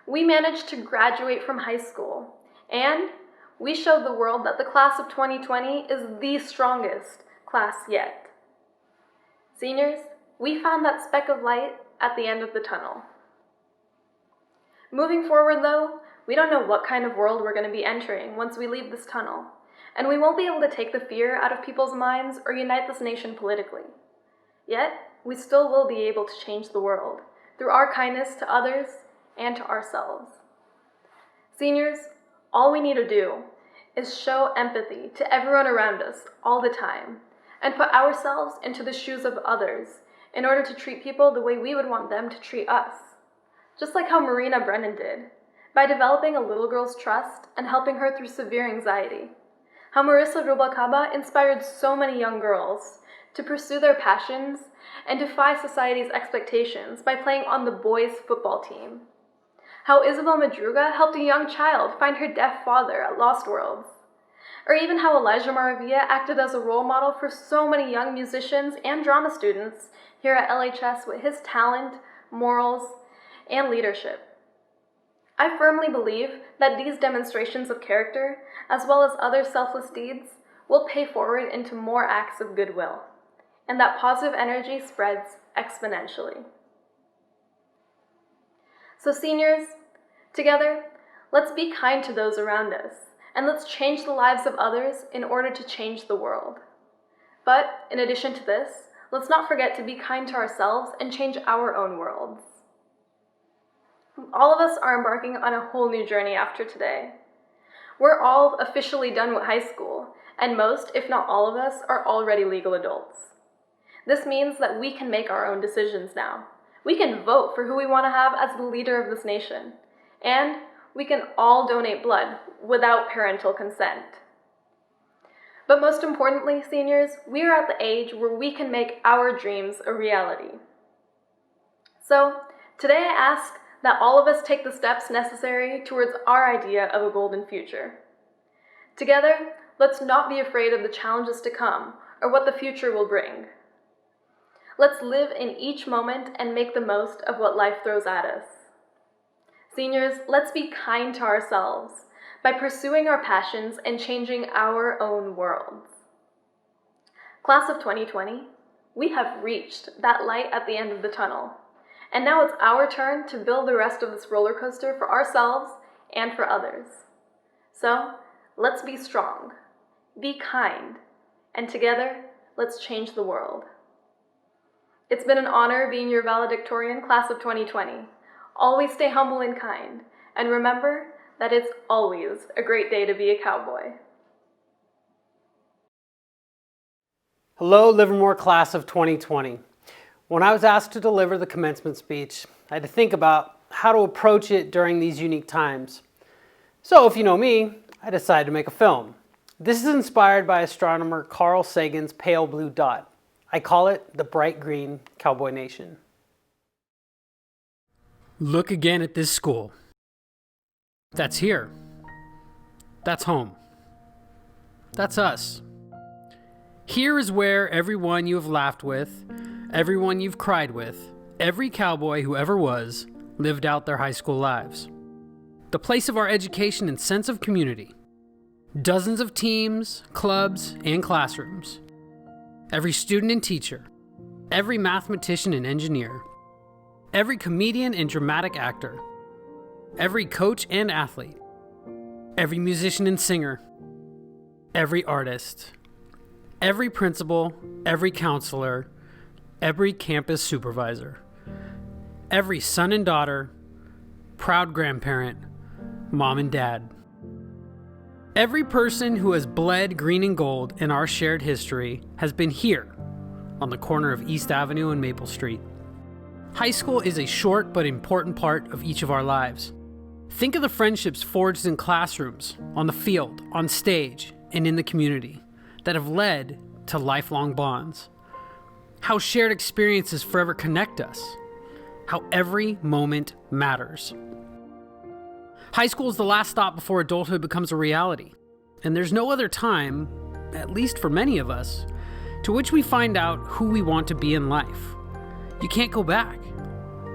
We managed to graduate from high school, and we showed the world that the class of 2020 is the strongest class yet. Seniors, we found that speck of light at the end of the tunnel. Moving forward though, we don't know what kind of world we're going to be entering once we leave this tunnel, and we won't be able to take the fear out of people's minds or unite this nation politically. Yet, we still will be able to change the world through our kindness to others and to ourselves. Seniors, all we need to do is show empathy to everyone around us all the time and put ourselves into the shoes of others in order to treat people the way we would want them to treat us. Just like how Marina Brennan did, by developing a little girl's trust and helping her through severe anxiety. How Marissa Rubalcaba inspired so many young girls to pursue their passions and defy society's expectations by playing on the boys' football team. How Isabel Madruga helped a young child find her deaf father at Lost Worlds. Or even how Elijah Maravilla acted as a role model for so many young musicians and drama students here at LHS with his talent, morals, and leadership. I firmly believe that these demonstrations of character, as well as other selfless deeds, will pay forward into more acts of goodwill, and that positive energy spreads exponentially. So seniors, together, let's be kind to those around us, and let's change the lives of others in order to change the world. But in addition to this, let's not forget to be kind to ourselves and change our own worlds. All of us are embarking on a whole new journey after today. We're all officially done with high school, and most, if not all of us, are already legal adults. This means that we can make our own decisions now. We can vote for who we want to have as the leader of this nation. And we can all donate blood without parental consent. But most importantly, seniors, we are at the age where we can make our dreams a reality. So, today I ask that all of us take the steps necessary towards our idea of a golden future. Together, let's not be afraid of the challenges to come or what the future will bring. Let's live in each moment and make the most of what life throws at us. Seniors, let's be kind to ourselves by pursuing our passions and changing our own worlds. Class of 2020, we have reached that light at the end of the tunnel, and now it's our turn to build the rest of this roller coaster for ourselves and for others. So, let's be strong, be kind, and together, let's change the world. It's been an honor being your valedictorian, Class of 2020. Always stay humble and kind, and remember that it's always a great day to be a cowboy. Hello, Livermore Class of 2020. When I was asked to deliver the commencement speech, I had to think about how to approach it during these unique times. So, if you know me, I decided to make a film. This is inspired by astronomer Carl Sagan's pale blue dot. I call it the bright green Cowboy Nation. Look again at this school. That's here. That's home. That's us. Here is where everyone you have laughed with, everyone you've cried with, every cowboy who ever was, lived out their high school lives. The place of our education and sense of community. Dozens of teams, clubs, and classrooms. Every student and teacher. Every mathematician and engineer. Every comedian and dramatic actor. Every coach and athlete. Every musician and singer. Every artist. Every principal, every counselor, every campus supervisor. Every son and daughter, proud grandparent, mom and dad. Every person who has bled green and gold in our shared history has been here on the corner of East Avenue and Maple Street. High school is a short but important part of each of our lives. Think of the friendships forged in classrooms, on the field, on stage, and in the community that have led to lifelong bonds. How shared experiences forever connect us. How every moment matters. High school is the last stop before adulthood becomes a reality. And there's no other time, at least for many of us, to which we find out who we want to be in life. You can't go back.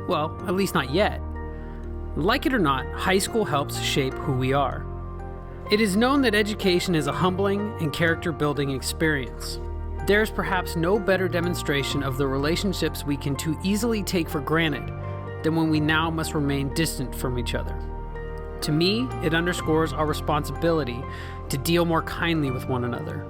Well, at least not yet. Like it or not, high school helps shape who we are. It is known that education is a humbling and character-building experience. There is perhaps no better demonstration of the relationships we can too easily take for granted than when we now must remain distant from each other. To me, it underscores our responsibility to deal more kindly with one another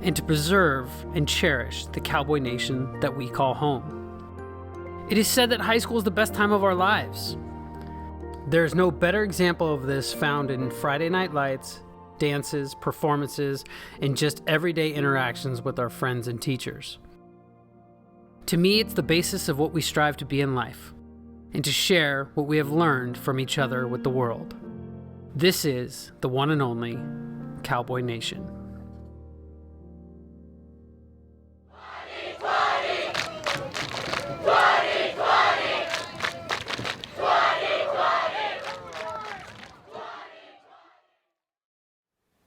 and to preserve and cherish the cowboy nation that we call home. It is said that high school is the best time of our lives. There is no better example of this found in Friday night lights, dances, performances, and just everyday interactions with our friends and teachers. To me, it's the basis of what we strive to be in life, and to share what we have learned from each other with the world. This is the one and only Cowboy Nation.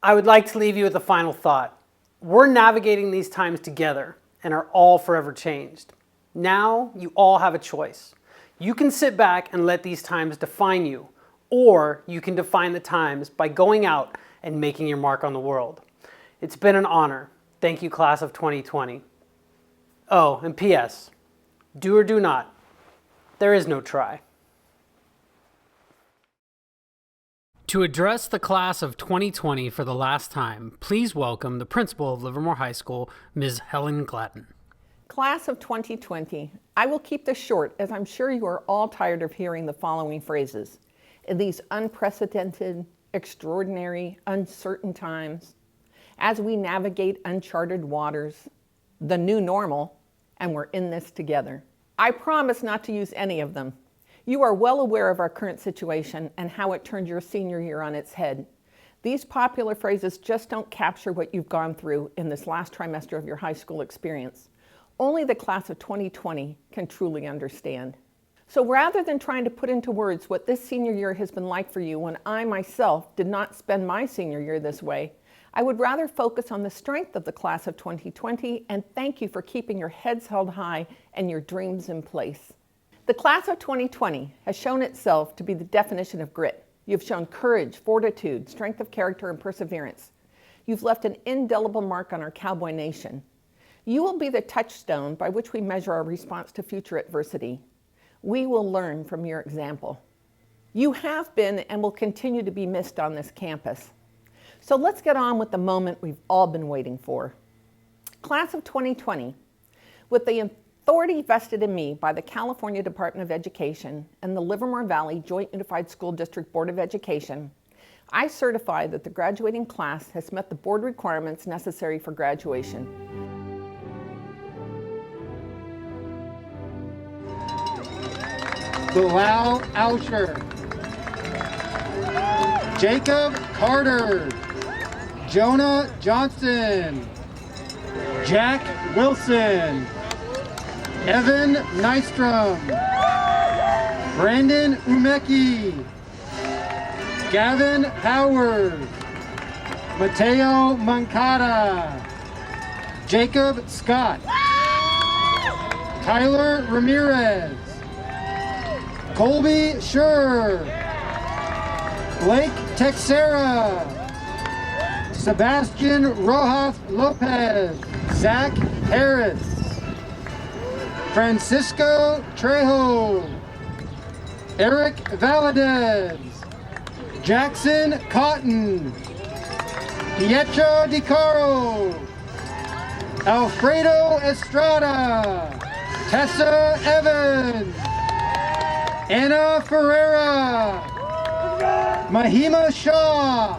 I would like to leave you with a final thought. We're navigating these times together and are all forever changed. Now you all have a choice. You can sit back and let these times define you, or you can define the times by going out and making your mark on the world. It's been an honor. Thank you, class of 2020. Oh, and P.S. Do or do not. There is no try. To address the class of 2020 for the last time, please welcome the principal of Livermore High School, Ms. Helen Gladden. Class of 2020, I will keep this short as I'm sure you are all tired of hearing the following phrases. In these unprecedented, extraordinary, uncertain times, as we navigate uncharted waters, the new normal, and we're in this together. I promise not to use any of them. You are well aware of our current situation and how it turned your senior year on its head. These popular phrases just don't capture what you've gone through in this last trimester of your high school experience. Only the class of 2020 can truly understand. So rather than trying to put into words what this senior year has been like for you when I myself did not spend my senior year this way, I would rather focus on the strength of the class of 2020 and thank you for keeping your heads held high and your dreams in place. The class of 2020 has shown itself to be the definition of grit. You've shown courage, fortitude, strength of character, and perseverance. You've left an indelible mark on our Cowboy Nation. You will be the touchstone by which we measure our response to future adversity. We will learn from your example. You have been and will continue to be missed on this campus. So let's get on with the moment we've all been waiting for. Class of 2020, with the authority vested in me by the California Department of Education and the Livermore Valley Joint Unified School District Board of Education, I certify that the graduating class has met the board requirements necessary for graduation. Bilal Alsher, Jacob Carter, Jonah Johnson, Jack Wilson, Evan Nystrom, Brandon Umeki, Gavin Howard, Mateo Mancada, Jacob Scott, Tyler Ramirez, Colby Schur, Blake Texera, Sebastian Rojas Lopez, Zach Harris, Francisco Trejo, Eric Valadez, Jackson Cotton, Pietro Di Caro, Alfredo Estrada, Tessa Evans, Anna Ferreira, Mahima Shaw,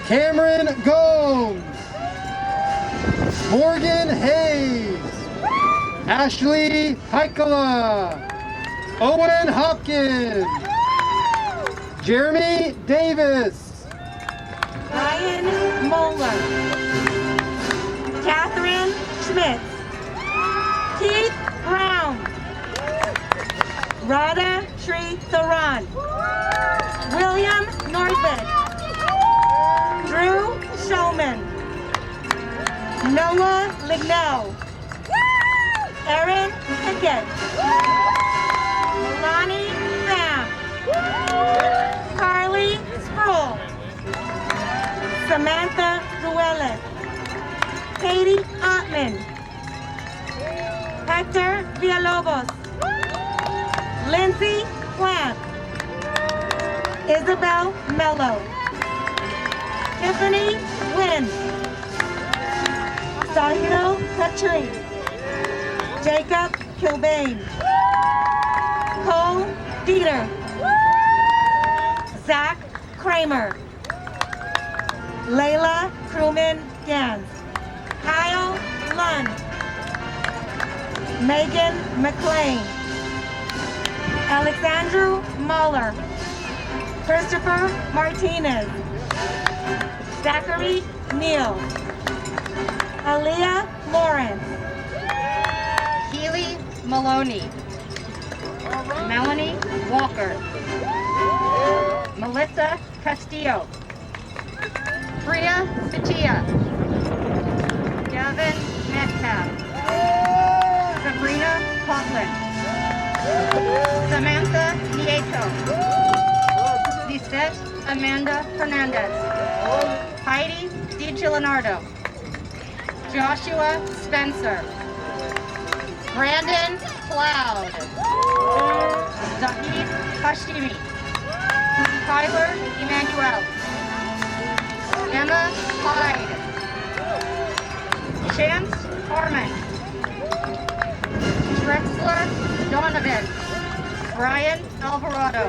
Cameron Gomes, Morgan Hayes, Ashley Heikala, Owen Hopkins, Jeremy Davis, Ryan Moeller, Catherine Schmidt, Keith Brown, Radha Sri Thoran, William Northwood, Drew Shulman, Noah Lignell, Erin Pickett, Milani Pham, Carly Sproul, Samantha Ruelas, Katie Ottman, Hector Villalobos, Lindsay Plant, Isabel Mello, Tiffany Wynn, Sahil Khatri, Jacob Kilbane, Cole Dieter, Zach Kramer, Layla Crewman Gans, Kyle Lund, Megan McLean, Alexandru Muller, Christopher Martinez. Zachary Neal. Aaliyah Lawrence. Keely Maloney. Melanie Walker. Melissa Castillo. Priya Satia. Gavin Metcalf. Sabrina Coughlin. Samantha Nieto. Lisette Amanda Hernandez. Heidi DiGileonardo. Joshua Spencer. Brandon Cloud. Zahid Hashimi. Tyler Emmanuel. Emma Hyde. Chance Harmon. Drexler Donovan. Brian Alvarado.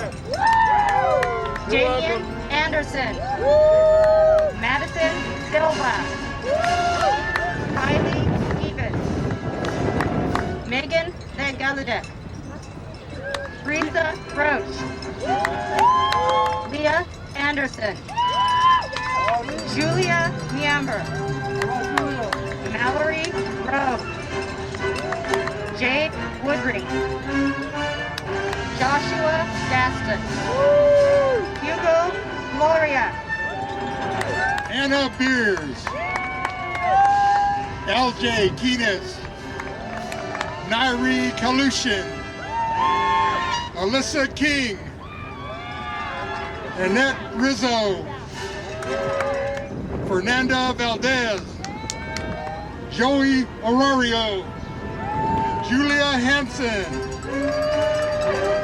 Damian Anderson. Madison Silva. Kylie Stevens. Megan Van Galadek. Teresa Roach. Leah Anderson. Julia Niamber. Mallory Rowe. Jade Woodring. Joshua Gaston. Hugo Gloria. Anna Beers. LJ Keenis. Nairi Kalushin. Alyssa King. Annette Rizzo. Fernanda Valdez. Joey Aurario. Julia Hansen.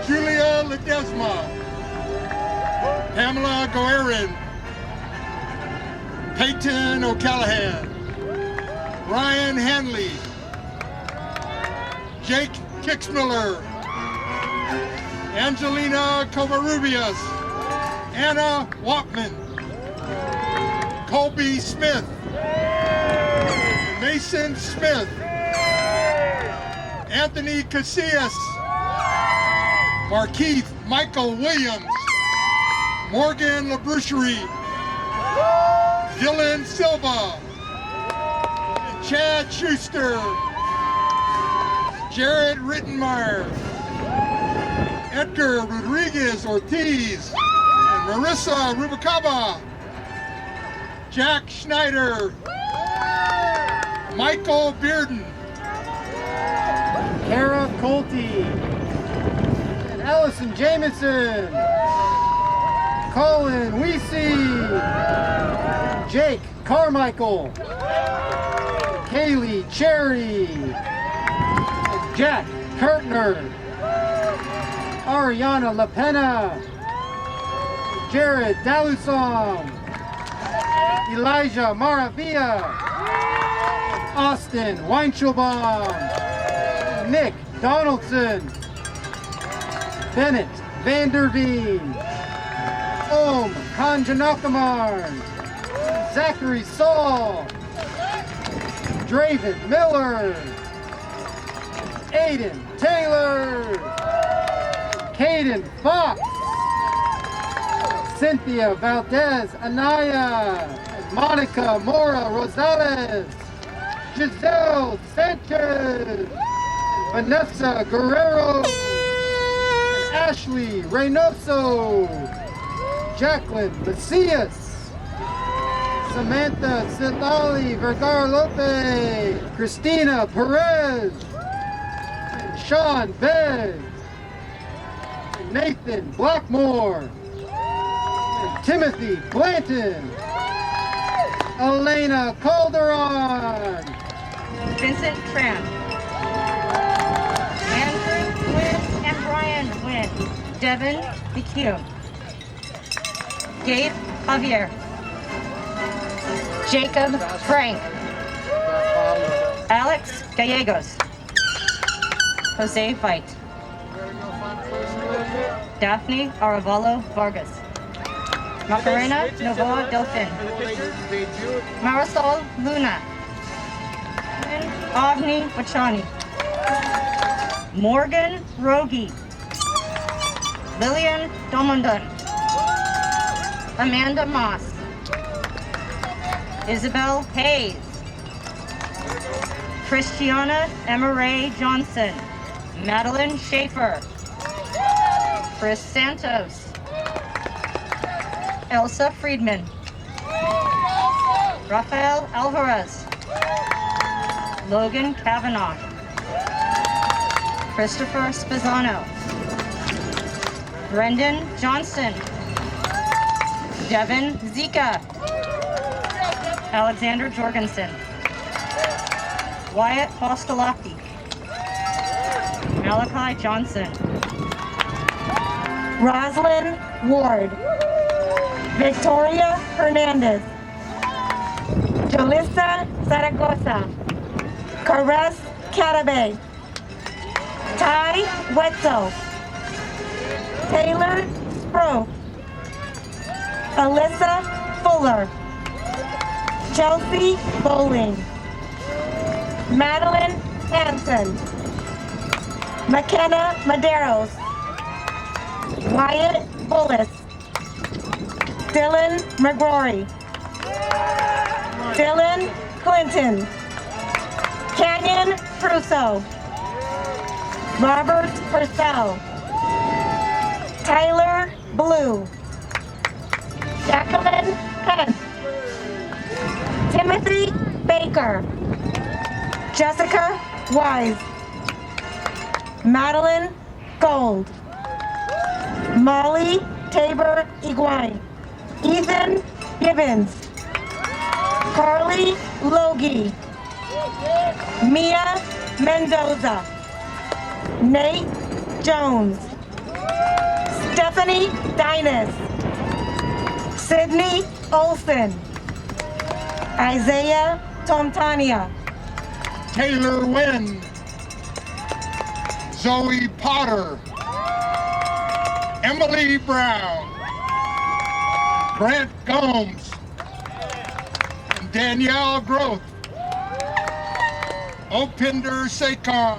Julia Ledesma. Pamela Goerin. Peyton O'Callahan. Ryan Hanley. Jake Kixmiller. Angelina Covarrubias. Anna Watman. Colby Smith. Mason Smith. Anthony Casillas. Markeith Michael Williams. Morgan LaBrucherie. Dylan Silva. Chad Schuster. Jared Rittenmeyer. Edgar Rodriguez Ortiz. And Marissa Rubalcaba. Jack Schneider. Michael Bearden. Kara Colte. And Allison Jamison. Colin Weesey. Jake Carmichael. Kaylee Cherry. And Jack Kurtner. Ariana LaPena. Jared Dalusong. Elijah Maravilla. Austin Weinschelbaum. Nick Donaldson. Bennett Vanderveen. Om Kanjanakamarn. Zachary Saul. Draven Miller. Aiden Taylor. Caden Fox. Cynthia Valdez Anaya. Monica Mora Rosales. Giselle Sanchez. Vanessa Guerrero. And Ashley Reynoso. Jacqueline Macias. Samantha Citlali Vergara Lopez. Christina Perez. And Sean Beggs. And Nathan Blackmore. And Timothy Blanton. Elena Calderon. Vincent Tran. Andrew Wynn and Brian Wynn. Devin McHugh. Gabe Javier. Jacob Frank. Alex Gallegos. Jose Veit. Daphne Arevalo Vargas. Macarena Novoa Delfin. Marisol Luna. Agni Vachani. Morgan Rogi. Lillian Domondon. Amanda Moss. Isabel Hayes. Christiana Emma Ray Johnson. Madeline Schaefer. Chris Santos. Elsa Friedman. Rafael Alvarez. Logan Kavanaugh. Christopher Spezzano. Brendan Johnson. Devin Zika. Alexander Jorgensen. Wyatt Postalaki. Malachi Johnson. Roslyn Ward. Victoria Hernandez. Jolissa Zaragoza. Caress Catabe. Ty Wetzel. Taylor Spro. Alyssa Fuller. Chelsea Bowling. Madeline Hanson. McKenna Maderos. Wyatt Bullis. Dylan McGrory. Dylan Clinton. Canyon Crusoe. Robert Purcell. Tyler Blue. Jacqueline Pence. Timothy Baker. Jessica Wise. Madeline Gold. Molly Tabor Iguane. Ethan Gibbons. Carly Logie. Mia Mendoza. Nate Jones. Stephanie Dinas. Sydney Olson. Isaiah Tomtania. Taylor Wynn. Zoe Potter. Emily Brown. Grant Gomes. And Danielle Groth. Opinder Sekar.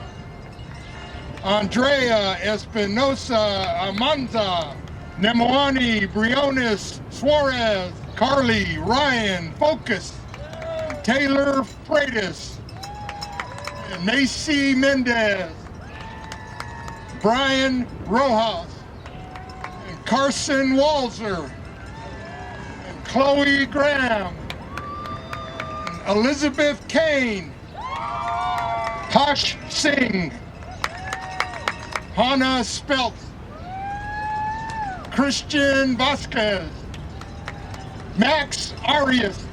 Andrea Espinosa Amanza. Nemoani Briones Suarez. Carly Ryan Focus. Taylor Freitas. And Macy Mendez. Brian Rojas. And Carson Walzer. And Chloe Graham. And Elizabeth Kane. Tosh Singh. Hannah Spelt. Christian Vasquez. Max Arias.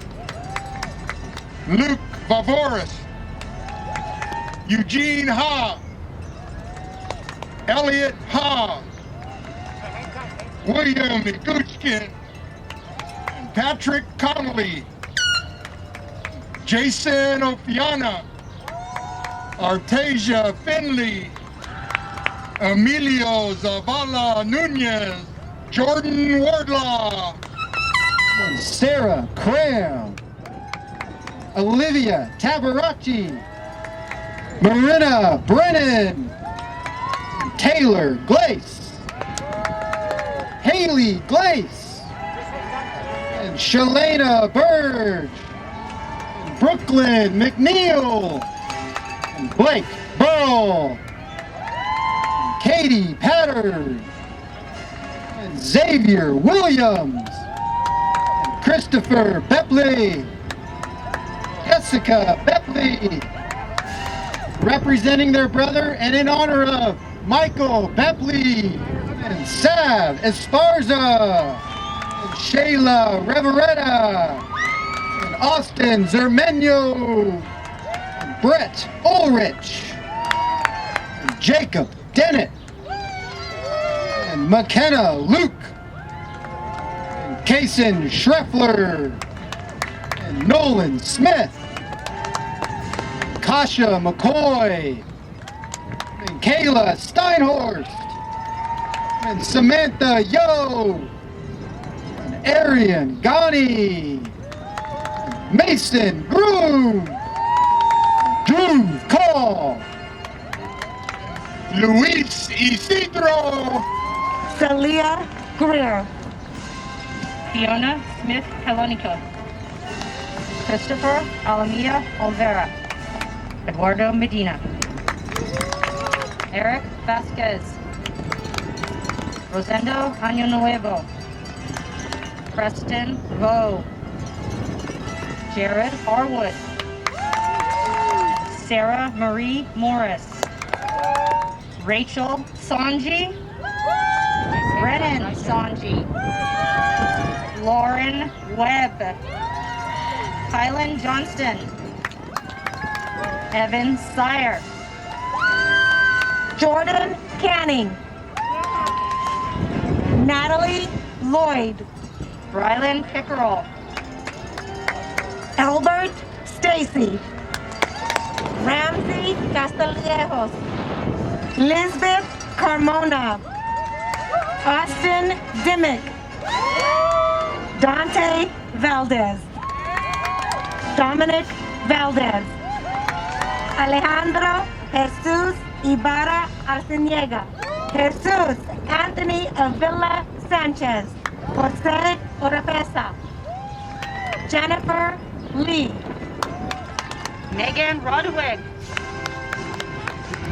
Luke Vavoris. Eugene Ha. Elliot Ha. William Iguchkin. Patrick Connolly. Jason Ofiana. Artasia Finley. Emilio Zavala Nunez. Jordan Wardlaw. Sarah Cram. Olivia Tabaracci. Marina Brennan. Taylor Glace. Haley Glace. And Shalana Burge. And Brooklyn McNeil. And Blake Burl. And Katie Patters. And Xavier Williams. And Christopher Bepley. Jessica Bepley. Representing their brother and in honor of Michael Bepley and Sav Esparza and Shayla Reveretta and Austin Zermenio and Brett Ulrich and Jacob Dennett and McKenna Luke and Kason Schreffler and Nolan Smith. Kasha McCoy, and Kayla Steinhorst, and Samantha Yo, and Arian Ghani, Mason Groom, Drew Call, Luis Isidro, Celia Greer. Fiona Smith Helonico, Christopher Alameda Olvera, Eduardo Medina, Eric Vasquez, Rosendo Año Nuevo, Preston Vo, Jared Harwood, Sarah Marie Morris, Rachel Sanji, Brennan Sanji, Lauren Webb, Kylan Johnston, Evan Sire, Jordan Canning, Natalie Lloyd, Rylan Pickerel, Albert Stacy, Ramsey Castellejos, Lisbeth Carmona, Austin Dimmick, Dante Valdez, Dominic Valdez, Alejandro Jesus Ibarra Arciniega, Jesus Anthony Avila Sanchez, Jose Oropesa, Jennifer Lee, Megan Rodwig,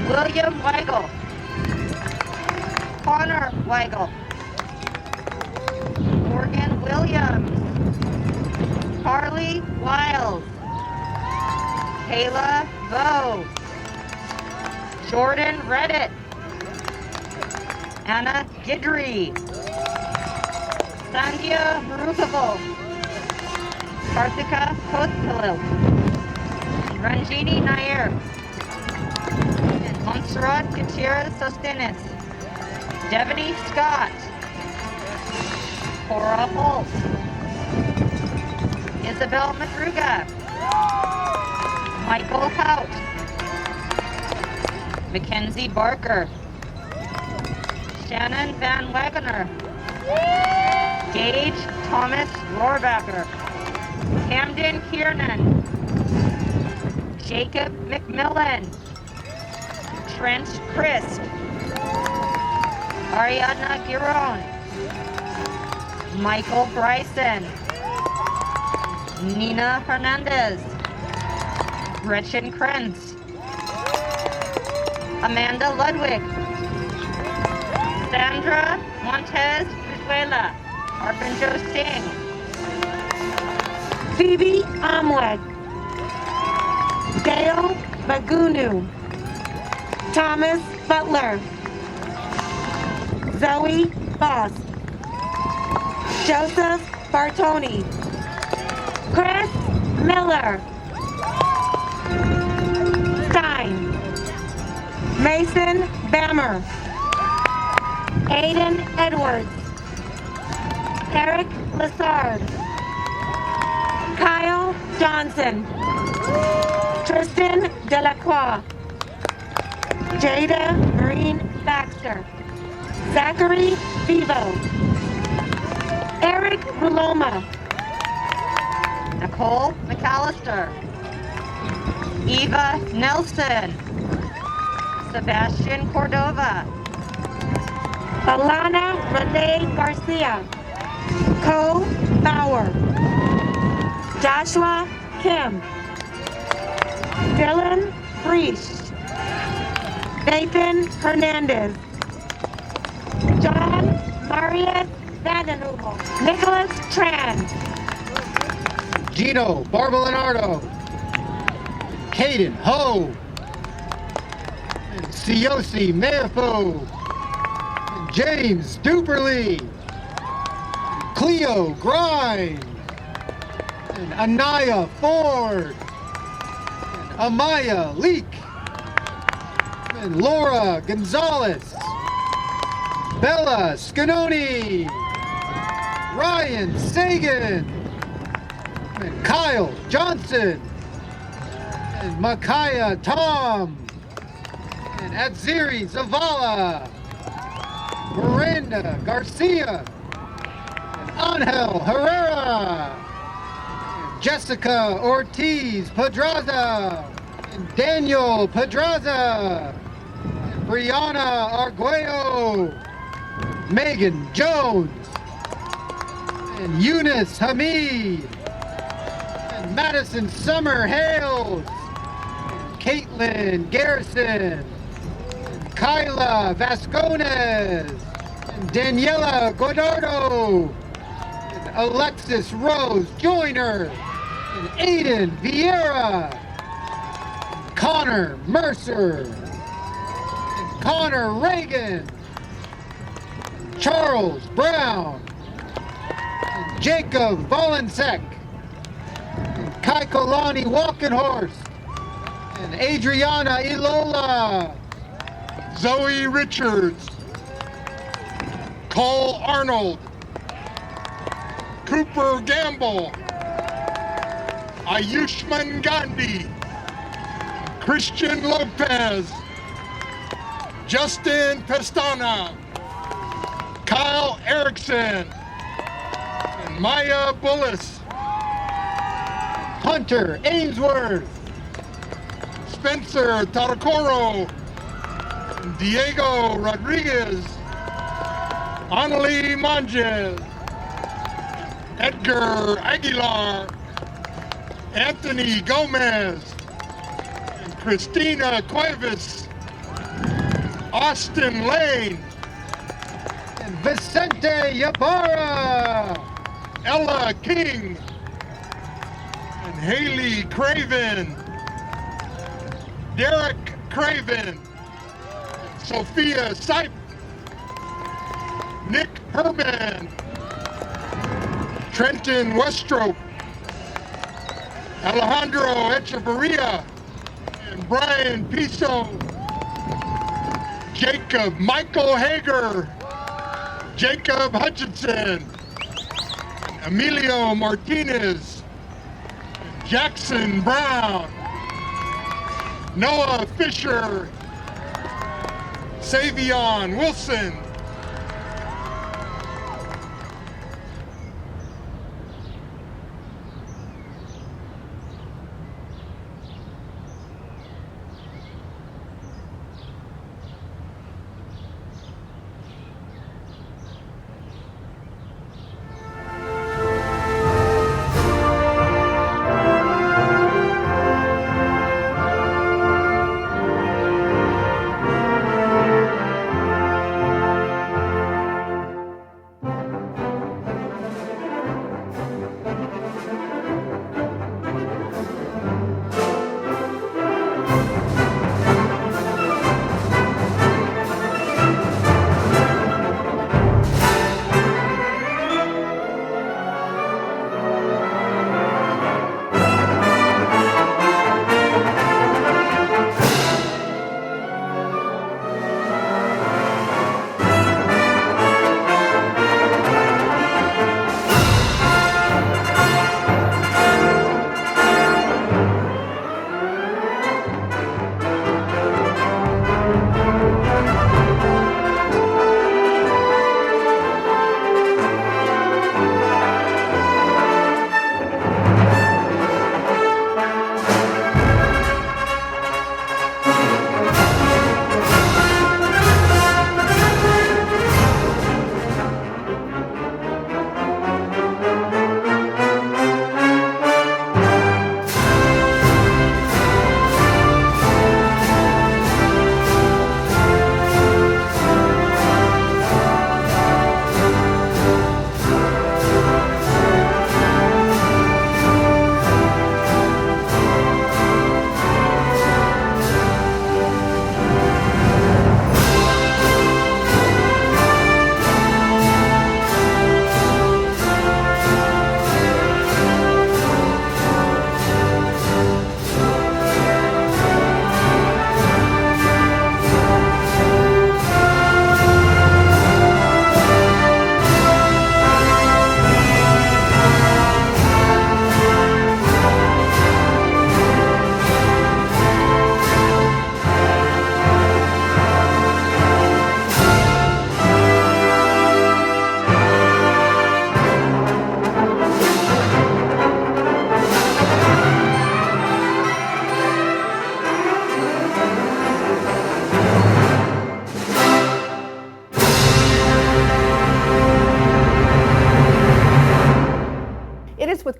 William Weigel, Connor Weigel, Morgan Williams, Carly Wiles, Kayla Vo, Jordan Reddit, Anna Gidry, Sandhya Marukovo, Karthika Kothpilil, Ranjini Nair, Montserrat Gutierrez Sostenes, Devaney Scott, Cora Holt, Isabel Madruga, Michael Hout, Mackenzie Barker, Shannon Van Wagoner, Gage Thomas Rohrbacher, Camden Kiernan, Jacob McMillan, Trent Christ, Ariadna Giron, Michael Bryson, Nina Hernandez, Gretchen Krenz, Amanda Ludwig, Sandra Montez Brizuela, Arpanjo Singh, Phoebe Amweg, Dale Bagunu, Thomas Butler, Zoe Boss, Joseph Bartoni, Chris Miller, Stein, Mason Bammer, Aiden Edwards, Eric Lassard, Kyle Johnson, Tristan Delacroix, Jada Marine Baxter, Zachary Vivo, Eric Ruloma, Nicole McAllister, Eva Nelson, Sebastian Cordova, Alana Renee Garcia, Co Bauer, Joshua Kim, Dylan Freesh, Nathan Hernandez, John Marius Vandenheuvel, Nicholas Tran, Gino Barbelinardo, Caden Ho, and Siosi Merfo, and James Duperly, Cleo Grimes, and Anaya Ford, and Amaya Leak, and Laura Gonzalez, Bella Scanoni, Ryan Sagan, and Kyle Johnson, and Micaiah Tom, and Adziri Zavala, Miranda Garcia, and Angel Herrera, and Jessica Ortiz Pedraza, and Daniel Pedraza, and Brianna Arguello, Megan Jones, and Eunice Hamid, and Madison Summer Hales, and Caitlin Garrison, and Kyla Vascones, and Daniela Godardo, and Alexis Rose Joyner, and Aiden Vieira, and Connor Mercer, and Connor Reagan, and Charles Brown, and Jacob Volensek, and Kaikolani Walkenhorst, and Adriana Ilola, Zoe Richards, Cole Arnold, Cooper Gamble, Ayushman Gandhi, Christian Lopez, Justin Pestana, Kyle Erickson, and Maya Bullis, Hunter Ainsworth, Spencer Taracoro, Diego Rodriguez, Annalie Manges, Edgar Aguilar, Anthony Gomez, and Christina Cuevas, Austin Lane, and Vicente Ybarra, Ella King, and Haley Craven, Derek Craven, Sophia Sipe, Nick Herman, Trenton Westrope, Alejandro Echeverria, and Brian Piso, Jacob Michael Hager, Jacob Hutchinson, Emilio Martinez, Jackson Brown, Noah Fisher, Savion Wilson,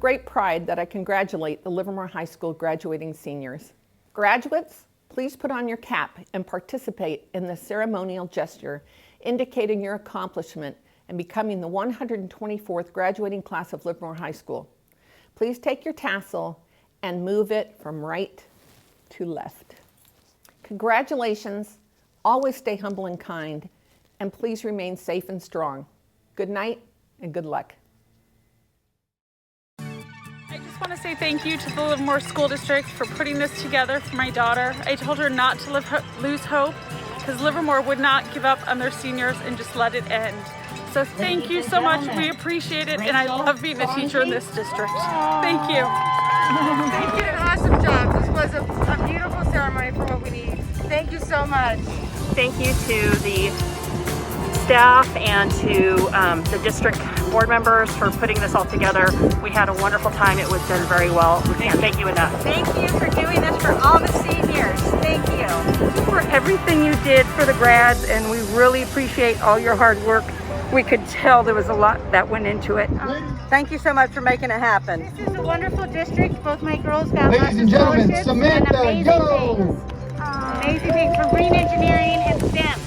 great pride that I congratulate the Livermore High School graduating seniors. Graduates, please put on your cap and participate in the ceremonial gesture indicating your accomplishment and becoming the 124th graduating class of Livermore High School. Please take your tassel and move it from right to left. Congratulations, always stay humble and kind, and please remain safe and strong. Good night and good luck. I just want to say thank you to the Livermore School District for putting this together for my daughter. I told her not to lose hope because Livermore would not give up on their seniors and just let it end. So thank you so much. We appreciate it, and I love being a teacher in this district. Thank you. Thank you. An awesome job. This was a beautiful ceremony for what we need. Thank you so much. Thank you to the staff and to the district board members for putting this all together. We had a wonderful time. It was done very well. We can't thank you enough. Thank you for doing this for all the seniors. Thank you. For everything you did for the grads, and we really appreciate all your hard work. We could tell there was a lot that went into it. Thank you so much for making it happen. This is a wonderful district. Both my girls got Ladies and gentlemen, scholarships Samantha, and amazing go! things. Amazing things for green engineering and STEM.